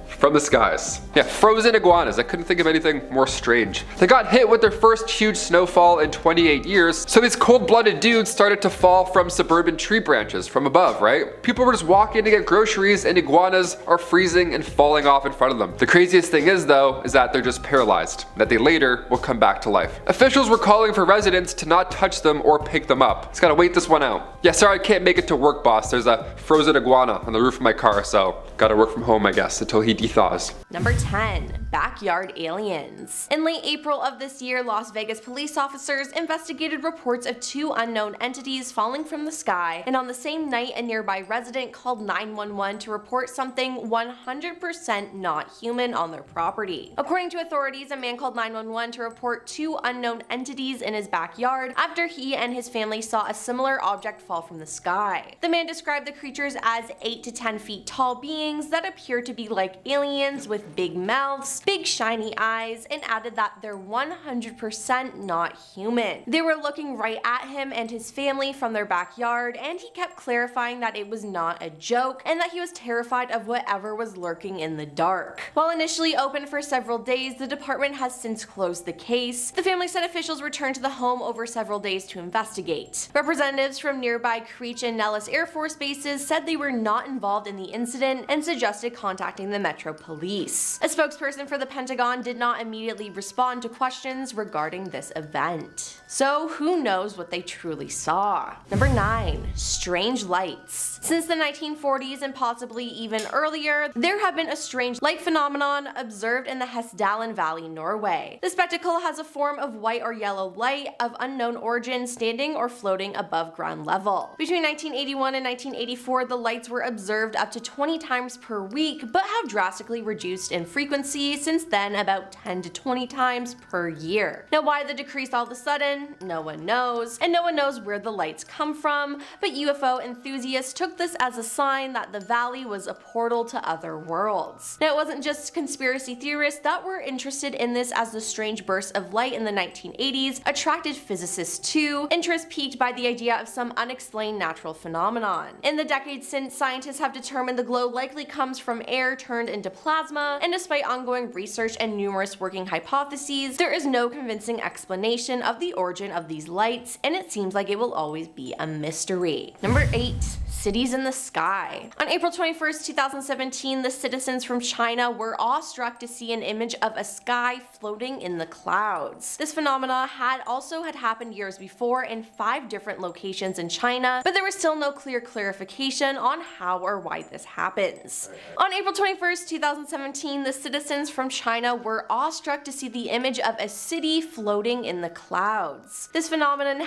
from the skies. Yeah, frozen iguanas. I couldn't think of anything more strange. They got hit with their first huge snowfall in 28 years, so these cold-blooded dudes started to fall from suburban tree branches from above, right? People were just walking to get groceries and iguanas are freezing and falling off in front of them. The craziest thing is though, is that they're just paralyzed, that they later will come back to life. Officials were calling for residents to not touch them or pick them up. Just gotta wait this one out. Yeah, sorry I can't make it to work, boss. There's a frozen iguana on the roof of my car, so gotta work from home, I guess, until he thaws. Number 10, backyard aliens. In late April of this year, Las Vegas police officers investigated reports of 2 unknown entities falling from the sky, and on the same night, a nearby resident called 911 to report something 100% not human on their property. According to authorities, a man called 911 to report 2 unknown entities in his backyard after he and his family saw a similar object fall from the sky. The man described the creatures as 8 to 10 feet tall beings that appear to be like aliens with big mouths, big shiny eyes, and added that they're 100% not human. They were looking right at him and his family from their backyard, and he kept clarifying that it was not a joke and that he was terrified of whatever was lurking in the dark. While initially open for several days, the department has since closed the case. The family said officials returned to the home over several days to investigate. Representatives from nearby Creech and Nellis Air Force bases said they were not involved in the incident and suggested contacting the Metro Police. A spokesperson for the Pentagon did not immediately respond to questions regarding this event. So who knows what they truly saw? Number 9, strange lights. Since the 1940s and possibly even earlier, there have been a strange light phenomenon observed in the Hessdalen Valley, Norway. The spectacle has a form of white or yellow light of unknown origin standing or floating above ground level. Between 1981 and 1984, the lights were observed up to 20 times per week, but have drastically reduced in frequency since then, about 10 to 20 times per year. Now why the decrease all of a sudden? No one knows, and no one knows where the lights come from, but UFO enthusiasts took this as a sign that the valley was a portal to other worlds. Now it wasn't just conspiracy theorists that were interested in this, as the strange bursts of light in the 1980s attracted physicists too, interest piqued by the idea of some unexplained natural phenomenon. In the decades since, scientists have determined the glow likely comes from air turned into plasma, and despite ongoing research and numerous working hypotheses, there is no convincing explanation of the origin of these lights, and it seems like it will always be a mystery. Number 8. Cities in the sky. On April 21st, 2017, the citizens from China were awestruck to see an image of a sky floating in the clouds. This phenomena had happened years before in 5 different locations in China, but there was still no clear clarification on how or why this happens. On April 21st, 2017, the citizens from China were awestruck to see the image of a city floating in the clouds. This phenomenon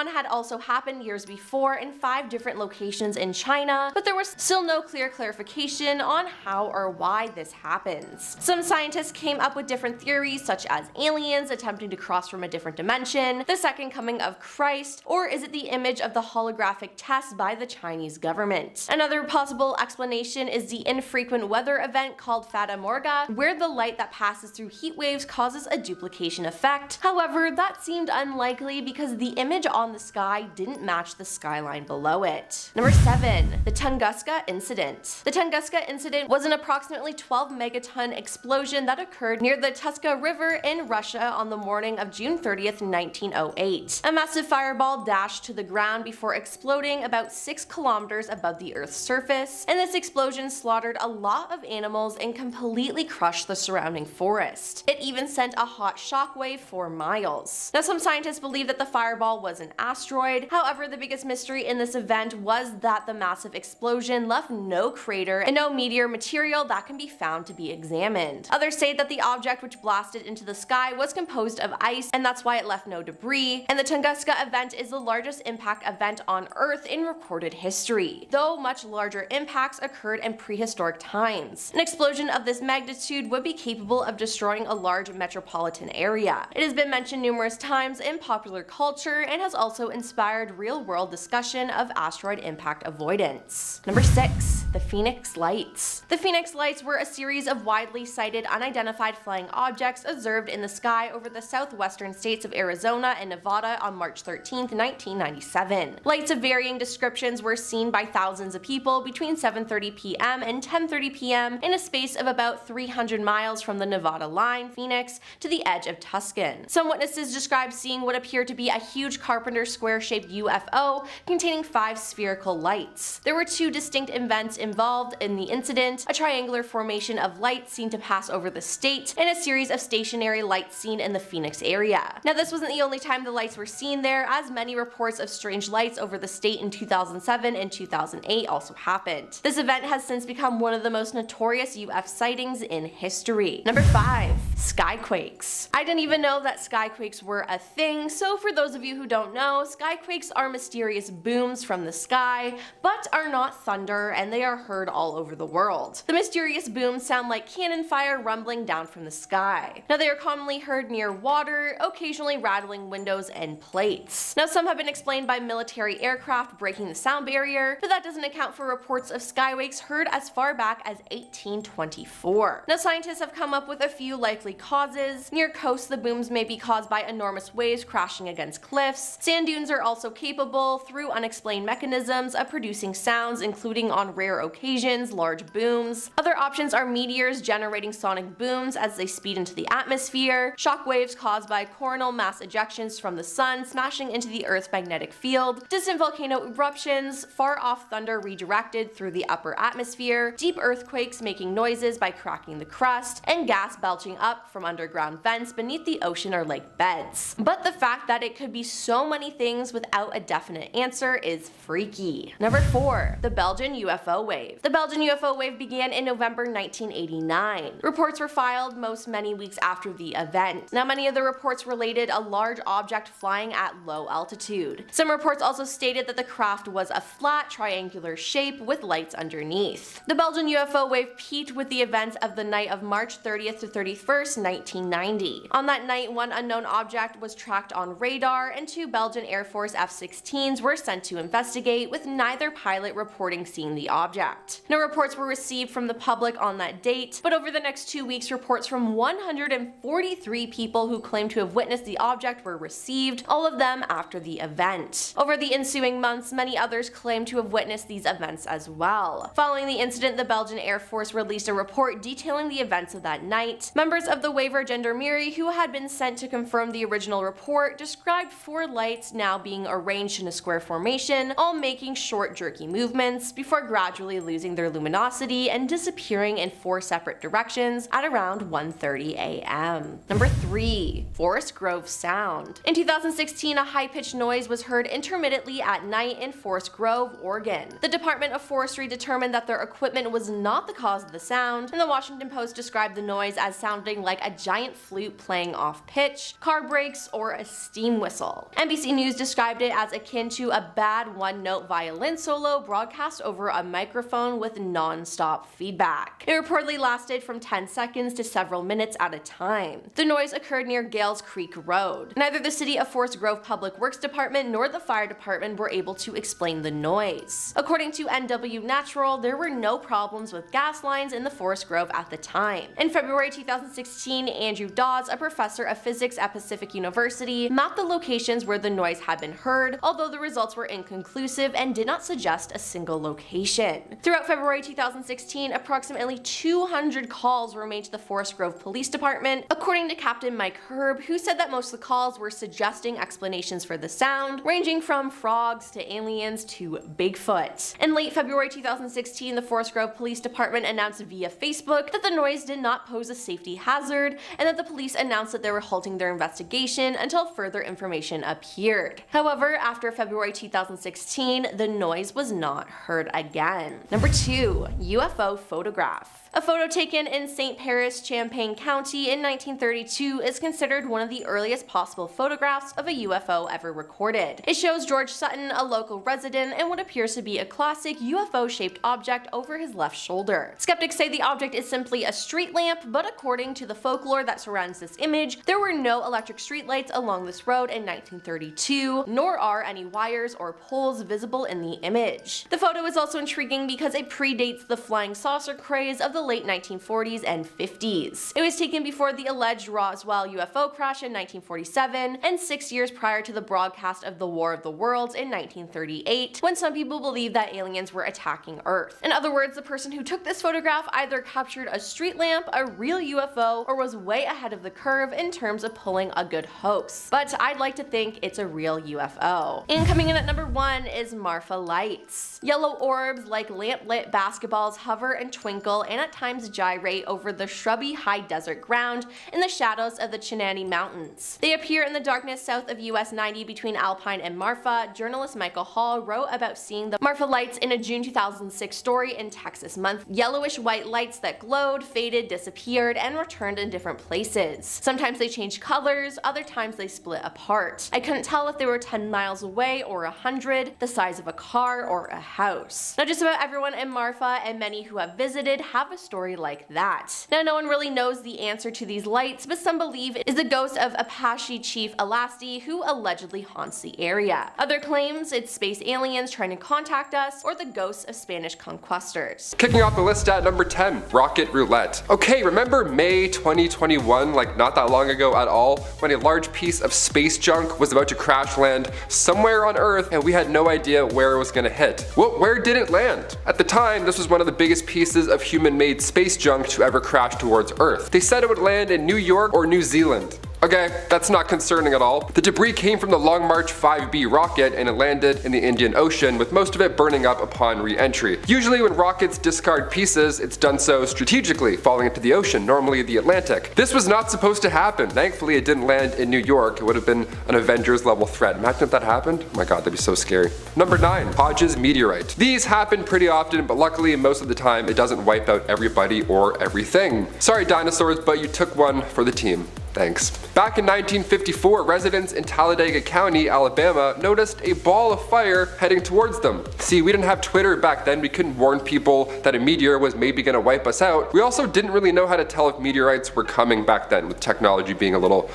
had also happened years before in 5 different locations in China, but there was still no clear clarification on how or why this happens. Some scientists came up with different theories, such as aliens attempting to cross from a different dimension, the second coming of Christ, or is it the image of the holographic test by the Chinese government? Another possible explanation is the infrequent weather event called Fata Morgana, where the light that passes through heat waves causes a duplication effect. However, that seemed unlikely because the image on the sky didn't match the skyline below it. planet. Number 7. The Tunguska Incident. The Tunguska Incident was an approximately 12 megaton explosion that occurred near the Tuska River in Russia on the morning of June 30th, 1908. A massive fireball dashed to the ground before exploding about 6 kilometers above the Earth's surface, and this explosion slaughtered a lot of animals and completely crushed the surrounding forest. It even sent a hot shockwave for miles. Now, some scientists believe that the fireball was an asteroid. However, the biggest mystery in this event was that the massive explosion left no crater and no meteor material that can be found to be examined. Others say that the object which blasted into the sky was composed of ice, and that's why it left no debris, and the Tunguska event is the largest impact event on Earth in recorded history, though much larger impacts occurred in prehistoric times. An explosion of this magnitude would be capable of destroying a large metropolitan area. It has been mentioned numerous times in popular culture and has also inspired real-world discussion of asteroid impact avoidance. Number 6. The Phoenix Lights. The Phoenix Lights were a series of widely sighted unidentified flying objects observed in the sky over the southwestern states of Arizona and Nevada on March 13, 1997. Lights of varying descriptions were seen by thousands of people between 7:30 p.m. and 10:30 p.m. in a space of about 300 miles from the Nevada line, Phoenix, to the edge of Tucson. Some witnesses described seeing what appeared to be a huge carpenter square-shaped UFO containing 5 spherical lights. There were 2 distinct events involved in the incident: a triangular formation of lights seen to pass over the state, and a series of stationary lights seen in the Phoenix area. Now, this wasn't the only time the lights were seen there, as many reports of strange lights over the state in 2007 and 2008 also happened. This event has since become one of the most notorious UFO sightings in history. Number 5. Skyquakes. I didn't even know that skyquakes were a thing, so for those of you who don't know, skyquakes are mysterious booms from the sky, but are not thunder, and they are heard all over the world. The mysterious booms sound like cannon fire rumbling down from the sky. Now, they are commonly heard near water, occasionally rattling windows and plates. Now, some have been explained by military aircraft breaking the sound barrier, but that doesn't account for reports of skyquakes heard as far back as 1824. Now, scientists have come up with a few likely causes. Near coasts, the booms may be caused by enormous waves crashing against cliffs. Sand dunes are also capable, through unexplained mechanisms, of producing sounds, including on rare occasions, large booms. Other options are meteors generating sonic booms as they speed into the atmosphere, shock waves caused by coronal mass ejections from the sun smashing into the Earth's magnetic field, distant volcano eruptions, far-off thunder redirected through the upper atmosphere, deep earthquakes making noises by cracking the crust, and gas belching up from underground vents beneath the ocean or lake beds. But the fact that it could be so many things without a definite answer is freaky. Number 4. The Belgian UFO Wave. The Belgian UFO wave began in November 1989. Reports were filed many weeks after the event. Now, many of the reports related a large object flying at low altitude. Some reports also stated that the craft was a flat, triangular shape with lights underneath. The Belgian UFO wave peaked with the events of the night of March 30th to 31st, 1990. On that night, one unknown object was tracked on radar, and 2 Belgian Air Force F-16s were sent to investigate, with neither pilot reporting seeing the object. No reports were received from the public on that date, but over the next 2 weeks, reports from 143 people who claimed to have witnessed the object were received, all of them after the event. Over the ensuing months, many others claimed to have witnessed these events as well. Following the incident, the Belgian Air Force released a report detailing the events of that night. Members of the Waiver Gendarmerie, who had been sent to confirm the original report, described 4 lights now being arranged in a square formation, all making short, jerky movements before gradually losing their luminosity and disappearing in 4 separate directions at around 1:30 a.m. Number 3. Forest Grove Sound. In 2016, a high-pitched noise was heard intermittently at night in Forest Grove, Oregon. The Department of Forestry determined that their equipment was not the cause of the sound, and the Washington Post described the noise as sounding like a giant flute playing off-pitch, car brakes, or a steam whistle. NBC News described it as akin to a bad one-note violin solo broadcast over a microphone with non-stop feedback. It reportedly lasted from 10 seconds to several minutes at a time. The noise occurred near Gales Creek Road. Neither the City of Forest Grove Public Works Department nor the fire department were able to explain the noise. According to NW Natural, there were no problems with gas lines in the Forest Grove at the time. In February 2016, 2016, Andrew Dawes, a professor of physics at Pacific University, mapped the locations where the noise had been heard, although the results were inconclusive and did not suggest a single location. Throughout February 2016, approximately 200 calls were made to the Forest Grove Police Department, according to Captain Mike Herb, who said that most of the calls were suggesting explanations for the sound, ranging from frogs to aliens to Bigfoot. In late February 2016, the Forest Grove Police Department announced via Facebook that the noise did not pose a safety hazard, and that the police announced that they were halting their investigation until further information appeared. However, after February 2016, the noise was not heard again. Number 2. UFO photograph. A photo taken in St. Paris, Champaign County in 1932 is considered one of the earliest possible photographs of a UFO ever recorded. It shows George Sutton, a local resident, and what appears to be a classic UFO-shaped object over his left shoulder. Skeptics say the object is simply a street lamp, but according to the folklore that surrounds this image, there were no electric streetlights along this road in 1932, nor are any wires or poles visible in the image. The photo is also intriguing because it predates the flying saucer craze of the late 1940s and 50s. It was taken before the alleged Roswell UFO crash in 1947 and 6 years prior to the broadcast of the War of the Worlds in 1938, when some people believed that aliens were attacking Earth. In other words, the person who took this photograph either captured a street lamp, a real UFO, or was way ahead of the curve in terms of pulling a good hoax. But I'd like to think it's a real UFO. And coming in at number 1 is Marfa lights. Yellow orbs like lamp-lit basketballs hover and twinkle and at times gyrate over the shrubby high desert ground in the shadows of the Chinandé Mountains. They appear in the darkness south of US 90 between Alpine and Marfa. Journalist Michael Hall wrote about seeing the Marfa lights in a June 2006 story in Texas Month. Yellowish white lights that glowed, faded, disappeared, and returned in different places. Sometimes they changed colors, other times they split apart. I couldn't tell if they were 10 miles away or 100, the size of a car or a house. Now just about everyone in Marfa and many who have visited have a story like that. Now no one really knows the answer to these lights, but some believe it is the ghost of Apache Chief Alasti, who allegedly haunts the area. Other claims it's space aliens trying to contact us, or the ghosts of Spanish conquistadors. Kicking off the list at number 10, rocket roulette. Okay, remember May 2021, like not that long ago at all, when a large piece of space junk was about to crash land somewhere on Earth and we had no idea where it was gonna hit? Well, where did it land? At the time, this was one of the biggest pieces of human-made space junk to ever crash towards Earth. They said it would land in New York or New Zealand. Okay, that's not concerning at all. The debris came from the Long March 5B rocket and it landed in the Indian Ocean, with most of it burning up upon re-entry. Usually when rockets discard pieces, it's done so strategically, falling into the ocean, normally the Atlantic. This was not supposed to happen. Thankfully it didn't land in New York. It would have been an Avengers level threat. Imagine if that happened. Oh my god, that'd be so scary. Number 9, Hodge's meteorite. These happen pretty often, but luckily most of the time it doesn't wipe out everybody or everything. Sorry dinosaurs, but you took one for the team. Thanks. Back in 1954, residents in Talladega County, Alabama, noticed a ball of fire heading towards them. See, we didn't have Twitter back then. We couldn't warn people that a meteor was maybe gonna wipe us out. We also didn't really know how to tell if meteorites were coming back then, with technology being a little,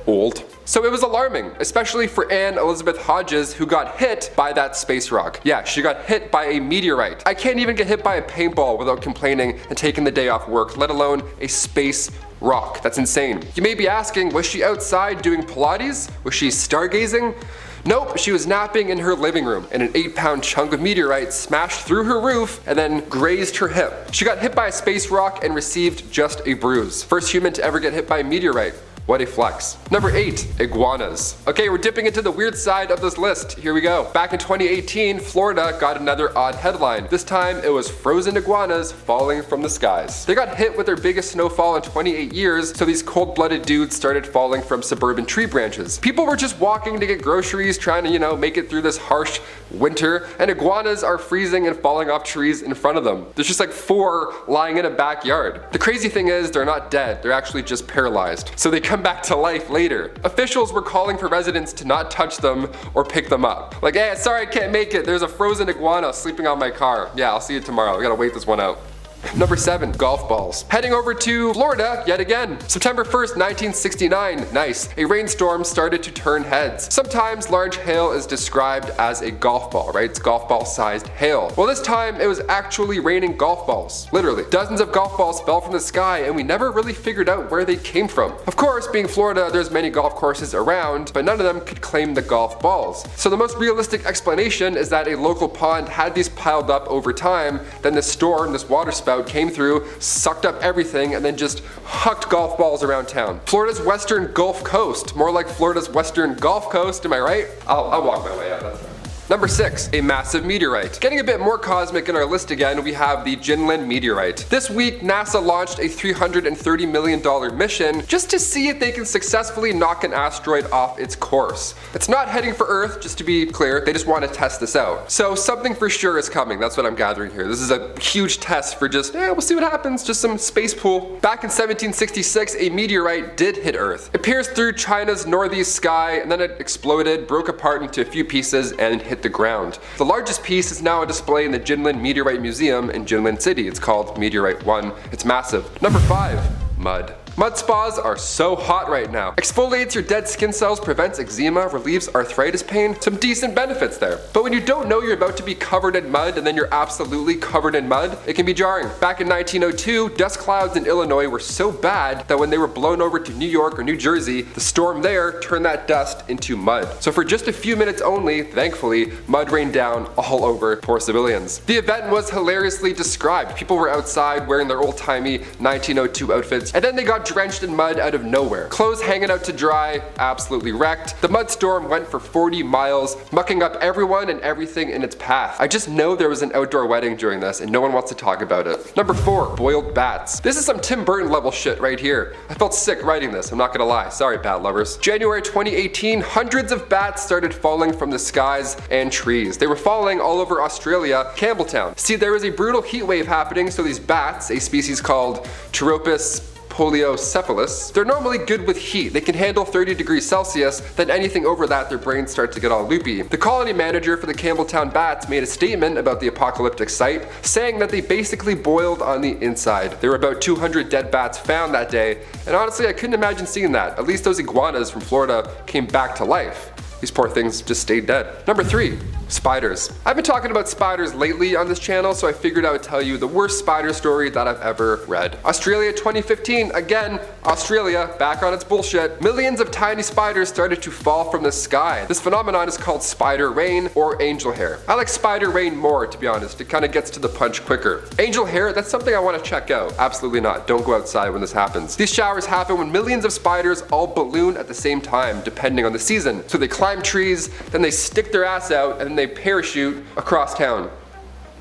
old. So it was alarming, especially for Anne Elizabeth Hodges, who got hit by that space rock. Yeah, she got hit by a meteorite. I can't even get hit by a paintball without complaining and taking the day off work, let alone a space rock. That's insane. You may be asking, was she outside doing Pilates? Was she stargazing? Nope, she was napping in her living room, and an 8-pound chunk of meteorite smashed through her roof and then grazed her hip. She got hit by a space rock and received just a bruise. First human to ever get hit by a meteorite. What a flex. Number 8, iguanas. Okay, we're dipping into the weird side of this list. Here we go. Back in 2018, Florida got another odd headline. This time it was frozen iguanas falling from the skies. They got hit with their biggest snowfall in 28 years, so these cold-blooded dudes started falling from suburban tree branches. People were just walking to get groceries, trying to, make it through this harsh winter, and iguanas are freezing and falling off trees in front of them. There's just like 4 lying in a backyard. The crazy thing is, they're not dead. They're actually just paralyzed. So they come back to life later. Officials were calling for residents to not touch them or pick them up. Like, hey, sorry I can't make it. There's a frozen iguana sleeping on my car. Yeah, I'll see you tomorrow. We gotta wait this one out. Number 7. Golf balls. Heading over to Florida yet again. September 1st, 1969. Nice. A rainstorm started to turn heads. Sometimes large hail is described as a golf ball, right? It's golf ball sized hail. Well, this time it was actually raining golf balls. Literally. Dozens of golf balls fell from the sky and we never really figured out where they came from. Of course, being Florida, there's many golf courses around, but none of them could claim the golf balls. So the most realistic explanation is that a local pond had these piled up over time, then this storm, this water spout came through, sucked up everything, and then just hucked golf balls around town. Florida's western Gulf Coast, more like Florida's western Golf Coast, am I right? I'll walk my way out, that's fine. Number 6. A massive meteorite. Getting a bit more cosmic in our list again, we have the Jinlin meteorite. This week, NASA launched a $330 million mission just to see if they can successfully knock an asteroid off its course. It's not heading for Earth, just to be clear, they just want to test this out. So something for sure is coming, that's what I'm gathering here. This is a huge test for just, we'll see what happens, just some space pool. Back in 1766, a meteorite did hit Earth. It pierced through China's northeast sky, and then it exploded, broke apart into a few pieces, and hit the ground. The largest piece is now on display in the Jinlin Meteorite Museum in Jinlin City. It's called Meteorite 1. It's massive. Number 5. Mud. Mud spas are so hot right now. Exfoliates your dead skin cells, prevents eczema, relieves arthritis pain. Some decent benefits there. But when you don't know you're about to be covered in mud and then you're absolutely covered in mud, it can be jarring. Back in 1902, dust clouds in Illinois were so bad that when they were blown over to New York or New Jersey, the storm there turned that dust into mud. So for just a few minutes only, thankfully, mud rained down all over poor civilians. The event was hilariously described. People were outside wearing their old-timey 1902 outfits, and then they got drenched in mud out of nowhere. Clothes hanging out to dry, absolutely wrecked. The mud storm went for 40 miles, mucking up everyone and everything in its path. I just know there was an outdoor wedding during this and no one wants to talk about it. Number 4, boiled bats. This is some Tim Burton level shit right here. I felt sick writing this, I'm not gonna lie. Sorry, bat lovers. January 2018, hundreds of bats started falling from the skies and trees. They were falling all over Australia, Campbelltown. See, there was a brutal heat wave happening, so these bats, a species called Pteropus poliocephalus, they're normally good with heat. They can handle 30 degrees Celsius, then anything over that their brains start to get all loopy. The colony manager for the Campbelltown bats made a statement about the apocalyptic site, saying that they basically boiled on the inside. There were about 200 dead bats found that day, and honestly I couldn't imagine seeing that. At least those iguanas from Florida came back to life. These poor things just stayed dead. Number 3. Spiders. I've been talking about spiders lately on this channel, so I figured I would tell you the worst spider story that I've ever read. Australia 2015, again, Australia, back on its bullshit. Millions of tiny spiders started to fall from the sky. This phenomenon is called spider rain or angel hair. I like spider rain more, to be honest. It kind of gets to the punch quicker. Angel hair, that's something I want to check out. Absolutely not. Don't go outside when this happens. These showers happen when millions of spiders all balloon at the same time, depending on the season. So they climb trees, then they stick their ass out, and then they parachute across town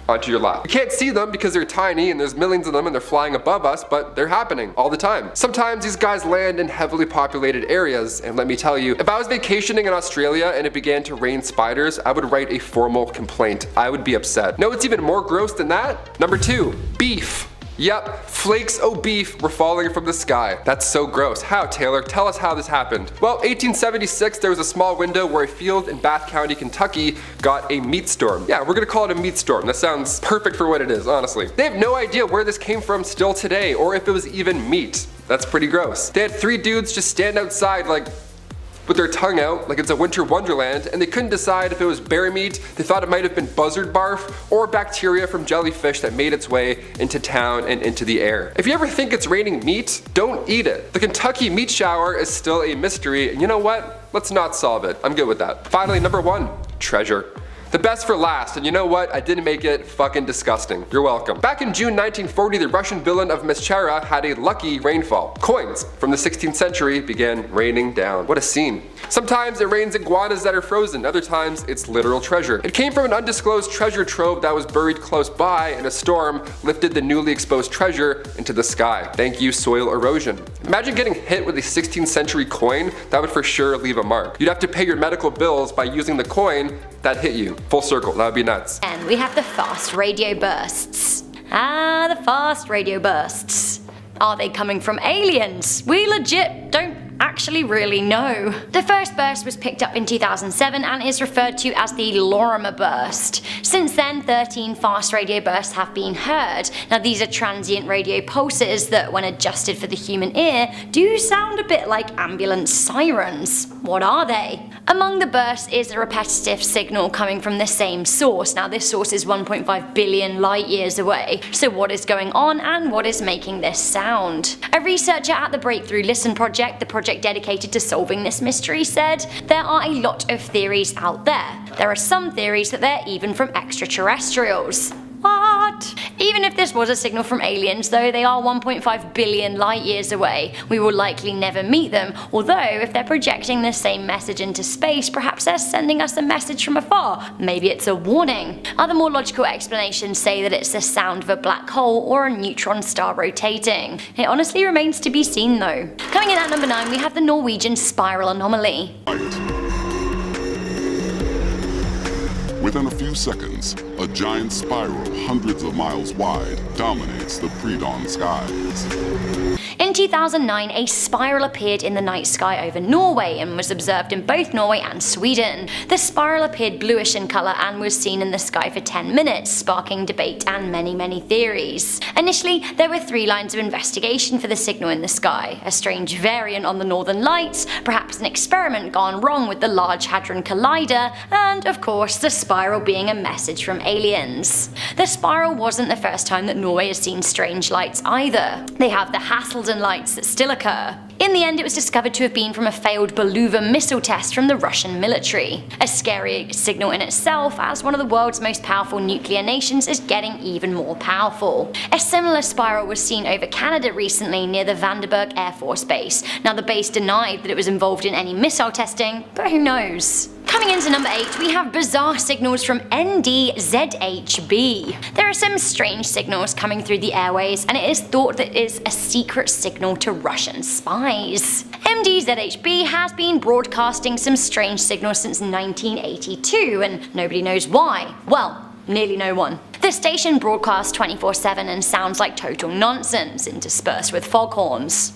onto your lap. You can't see them because they're tiny and there's millions of them and they're flying above us, but they're happening all the time. Sometimes these guys land in heavily populated areas, and let me tell you, if I was vacationing in Australia and it began to rain spiders, I would write a formal complaint. I would be upset. No, it's even more gross than that. Number 2, beef. Yep, flakes of beef were falling from the sky. That's so gross. How, Taylor? Tell us how this happened. Well, 1876, there was a small window where a field in Bath County, Kentucky got a meat storm. Yeah, we're gonna call it a meat storm. That sounds perfect for what it is, honestly. They have no idea where this came from still today, or if it was even meat. That's pretty gross. They had 3 dudes just stand outside like with their tongue out like it's a winter wonderland, and they couldn't decide if it was bear meat, they thought it might have been buzzard barf, or bacteria from jellyfish that made its way into town and into the air. If you ever think it's raining meat, don't eat it. The Kentucky meat shower is still a mystery, and you know what? Let's not solve it. I'm good with that. Finally, number 1, treasure. The best for last, and you know what? I didn't make it fucking disgusting. You're welcome. Back in June 1940, the Russian villain of Meschera had a lucky rainfall. Coins from the 16th century began raining down. What a scene. Sometimes it rains iguanas that are frozen, other times it's literal treasure. It came from an undisclosed treasure trove that was buried close by, and a storm lifted the newly exposed treasure into the sky. Thank you, soil erosion. Imagine getting hit with a 16th century coin. That would for sure leave a mark. You'd have to pay your medical bills by using the coin that hit you. Full circle, that would be nuts. And we have the fast radio bursts. The fast radio bursts. Are they coming from aliens? We legit don't actually really know. The first burst was picked up in 2007 and is referred to as the Lorimer burst. Since then, 13 fast radio bursts have been heard. Now these are transient radio pulses that, when adjusted for the human ear, do sound a bit like ambulance sirens. What are they? Among the bursts is a repetitive signal coming from the same source. Now this source is 1.5 billion light years away. So what is going on and what is making this sound? A researcher at the Breakthrough Listen project, the project dedicated to solving this mystery, said there are a lot of theories out there. There are some theories that they're even from extraterrestrials. What? Even if this was a signal from aliens, though, they are 1.5 billion light years away. We will likely never meet them, although if they're projecting the same message into space, perhaps they're sending us a message from afar. Maybe it's a warning. Other more logical explanations say that it's the sound of a black hole or a neutron star rotating. It honestly remains to be seen though. Coming in at number 9, we have the Norwegian spiral anomaly. Within a few seconds, a giant spiral hundreds of miles wide dominates the pre-dawn skies. In 2009, a spiral appeared in the night sky over Norway and was observed in both Norway and Sweden. The spiral appeared bluish in colour and was seen in the sky for 10 minutes, sparking debate and many theories. Initially, there were 3 lines of investigation for the signal in the sky: a strange variant on the northern lights, perhaps an experiment gone wrong with the Large Hadron Collider, and of course the spiral being a message from aliens. The spiral wasn't the first time that Norway has seen strange lights either. They have the Hasselden lights that still occur. In the end, it was discovered to have been from a failed Beluga missile test from the Russian military. A scary signal in itself, as one of the world's most powerful nuclear nations is getting even more powerful. A similar spiral was seen over Canada recently near the Vandenberg Air Force Base. Now the base denied that it was involved in any missile testing, but who knows? Coming into number 8, we have bizarre signals from NDZHB. There are some strange signals coming through the airways, and it is thought that it is a secret signal to Russian spies. NDZHB has been broadcasting some strange signals since 1982, and nobody knows why. Well, nearly no one. The station broadcasts 24/7 and sounds like total nonsense, interspersed with foghorns.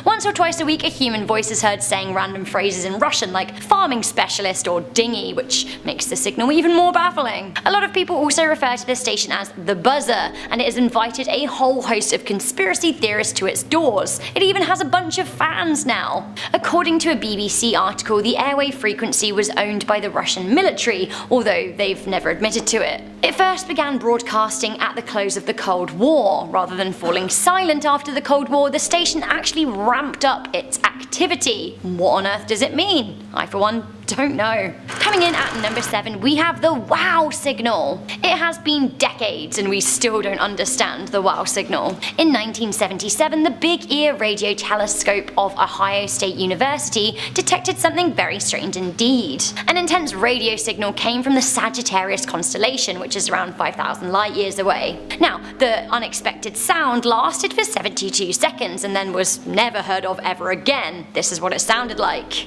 Once or twice a week, a human voice is heard saying random phrases in Russian like farming specialist or dinghy, which makes the signal even more baffling. A lot of people also refer to the station as the buzzer, and it has invited a whole host of conspiracy theorists to its doors. It even has a bunch of fans now. According to a BBC article, the airwave frequency was owned by the Russian military, although they've never admitted to it. It first began broadcasting at the close of the Cold War. Rather than falling silent after the Cold War, the station actually ramped up its activity. What on earth does it mean? I, for one, don't know. Coming in at number 7, we have the wow signal. It has been decades and we still don't understand the wow signal. In 1977, the Big Ear Radio Telescope of Ohio State University detected something very strange indeed. An intense radio signal came from the Sagittarius constellation, which is around 5,000 light years away. Now, the unexpected sound lasted for 72 seconds and then was never heard of ever again. This is what it sounded like.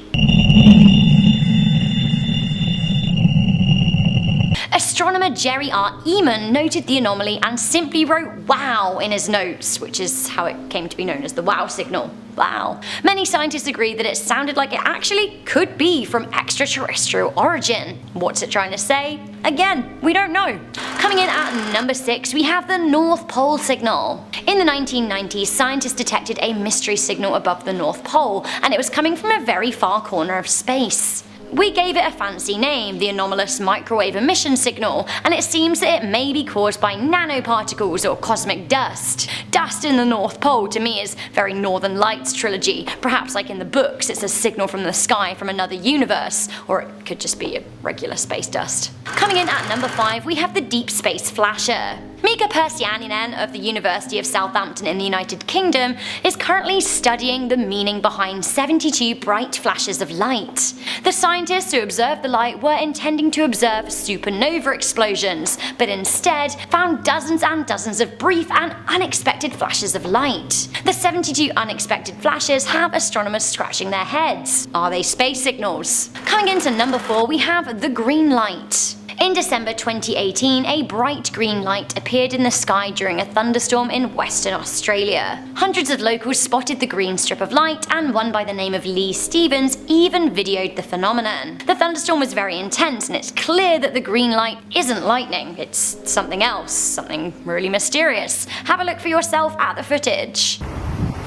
Astronomer Jerry R. Eman noted the anomaly and simply wrote "wow" in his notes, which is how it came to be known as the wow signal. Wow. Many scientists agree that it sounded like it actually could be from extraterrestrial origin. What's it trying to say? Again, we don't know. Coming in at number 6, we have the North Pole signal. In the 1990s, scientists detected a mystery signal above the North Pole, and it was coming from a very far corner of space. We gave it a fancy name, the anomalous microwave emission signal, and it seems that it may be caused by nanoparticles or cosmic dust. Dust in the North Pole to me is very Northern Lights trilogy. Perhaps like in the books, it's a signal from the sky from another universe, or it could just be a regular space dust. Coming in at number 5, we have the Deep Space Flasher. Mika Persianinen of the University of Southampton in the United Kingdom is currently studying the meaning behind 72 bright flashes of light. The scientists who observed the light were intending to observe supernova explosions, but instead found dozens and dozens of brief and unexpected flashes of light. The 72 unexpected flashes have astronomers scratching their heads. Are they space signals? Coming into number 4, we have the green light. In December 2018, a bright green light appeared in the sky during a thunderstorm in Western Australia. Hundreds of locals spotted the green strip of light, and one by the name of Lee Stevens even videoed the phenomenon. The thunderstorm was very intense, and it's clear that the green light isn't lightning, it's something else, something really mysterious. Have a look for yourself at the footage.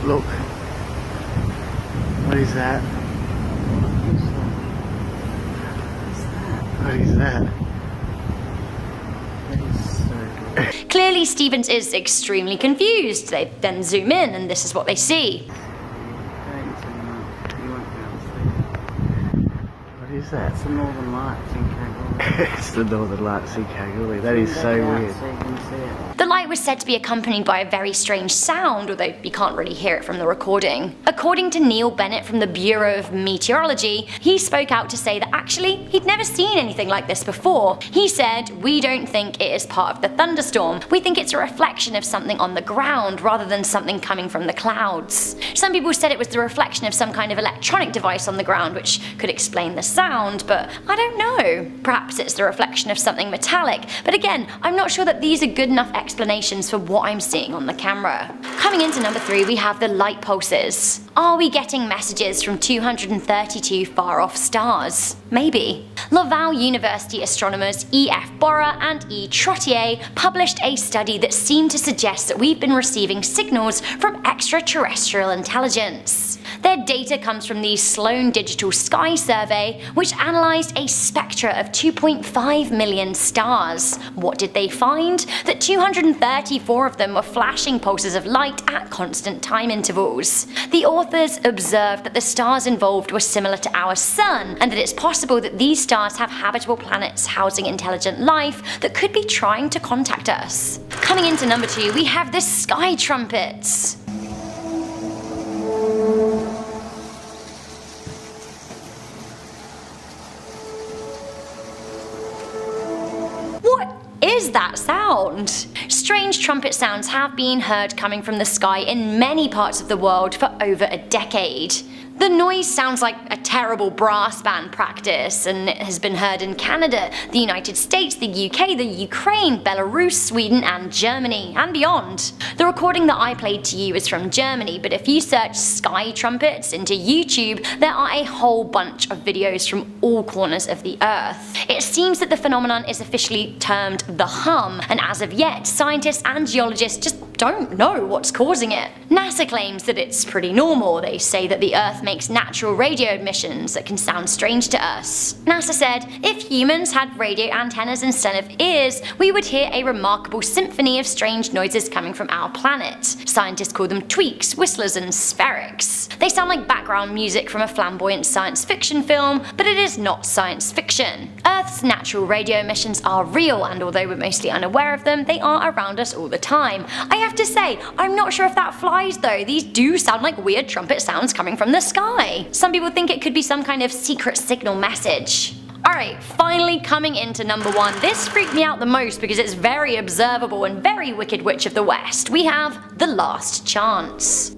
Look. What is that? What is that? Clearly, Stevens is extremely confused. They then zoom in, and this is what they see. What is that? It's the Northern Lights in Kalgoorlie. It's the Northern Lights in Kalgoorlie. That is so weird. So you can see it. The light was said to be accompanied by a very strange sound, although you can't really hear it from the recording. According to Neil Bennett from the Bureau of Meteorology, he spoke out to say that actually he'd never seen anything like this before. He said, "We don't think it is part of the thunderstorm. We think it's a reflection of something on the ground rather than something coming from the clouds." Some people said it was the reflection of some kind of electronic device on the ground, which could explain the sound, but I don't know. Perhaps it's the reflection of something metallic, but again, I'm not sure that these are good enough explanations for what I'm seeing on the camera. Coming into number 3, we have the light pulses. Are we getting messages from 232 far-off stars? Maybe. Laval University astronomers E.F. Borra and E. Trottier published a study that seemed to suggest that we've been receiving signals from extraterrestrial intelligence. Their data comes from the Sloan Digital Sky Survey, which analysed a spectra of 2.5 million stars. What did they find? That 234 of them were flashing pulses of light at constant time intervals. The authors observed that the stars involved were similar to our Sun, and that it's possible that these stars have habitable planets housing intelligent life that could be trying to contact us. Coming into number 2, we have the sky trumpets. What is that sound? Strange trumpet sounds have been heard coming from the sky in many parts of the world for over a decade. The noise sounds like a terrible brass band practice, and it has been heard in Canada, the United States, the UK, the Ukraine, Belarus, Sweden, and Germany, and beyond. The recording that I played to you is from Germany, but if you search sky trumpets into YouTube, there are a whole bunch of videos from all corners of the earth. It seems that the phenomenon is officially termed the hum, and as of yet, scientists and geologists just don't know what's causing it. NASA claims that it's pretty normal. They say that the Earth makes natural radio emissions that can sound strange to us. NASA said, if humans had radio antennas instead of ears, we would hear a remarkable symphony of strange noises coming from our planet. Scientists call them tweaks, whistlers, and spherics. They sound like background music from a flamboyant science fiction film, but it is not science fiction. Earth's natural radio emissions are real, and although we're mostly unaware of them, they are around us all the time. I have to say, I'm not sure if that flies though. These do sound like weird trumpet sounds coming from the sky. Some people think it could be some kind of secret signal message. Alright, finally coming into number 1. This freaked me out the most because it's very observable and very Wicked Witch of the West. We have the last chance.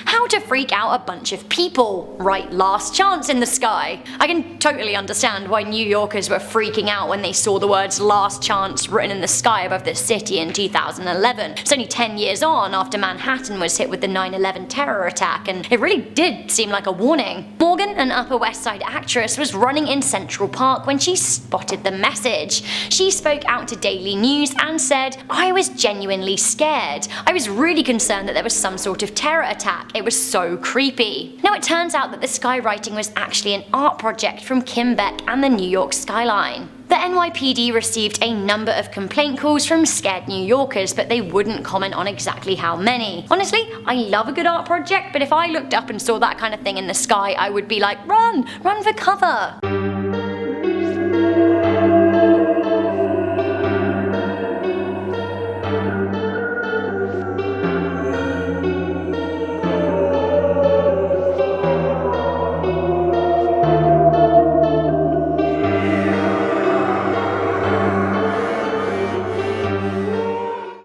How to freak out a bunch of people. Right, last chance in the sky. I can totally understand why New Yorkers were freaking out when they saw the words last chance written in the sky above the city in 2011. It's only 10 years on after Manhattan was hit with the 9/11 terror attack, and it really did seem like a warning. Morgan, an Upper West Side actress, was running in Central Park when she spotted the message. She spoke out to Daily News and said, "I was genuinely scared. I was really concerned that there was some sort of terror attack. It was so creepy." Now it turns out that the skywriting was actually an art project from Kim Beck and the New York skyline. The NYPD received a number of complaint calls from scared New Yorkers, but they wouldn't comment on exactly how many. Honestly, I love a good art project, but if I looked up and saw that kind of thing in the sky, I would be like, run for cover.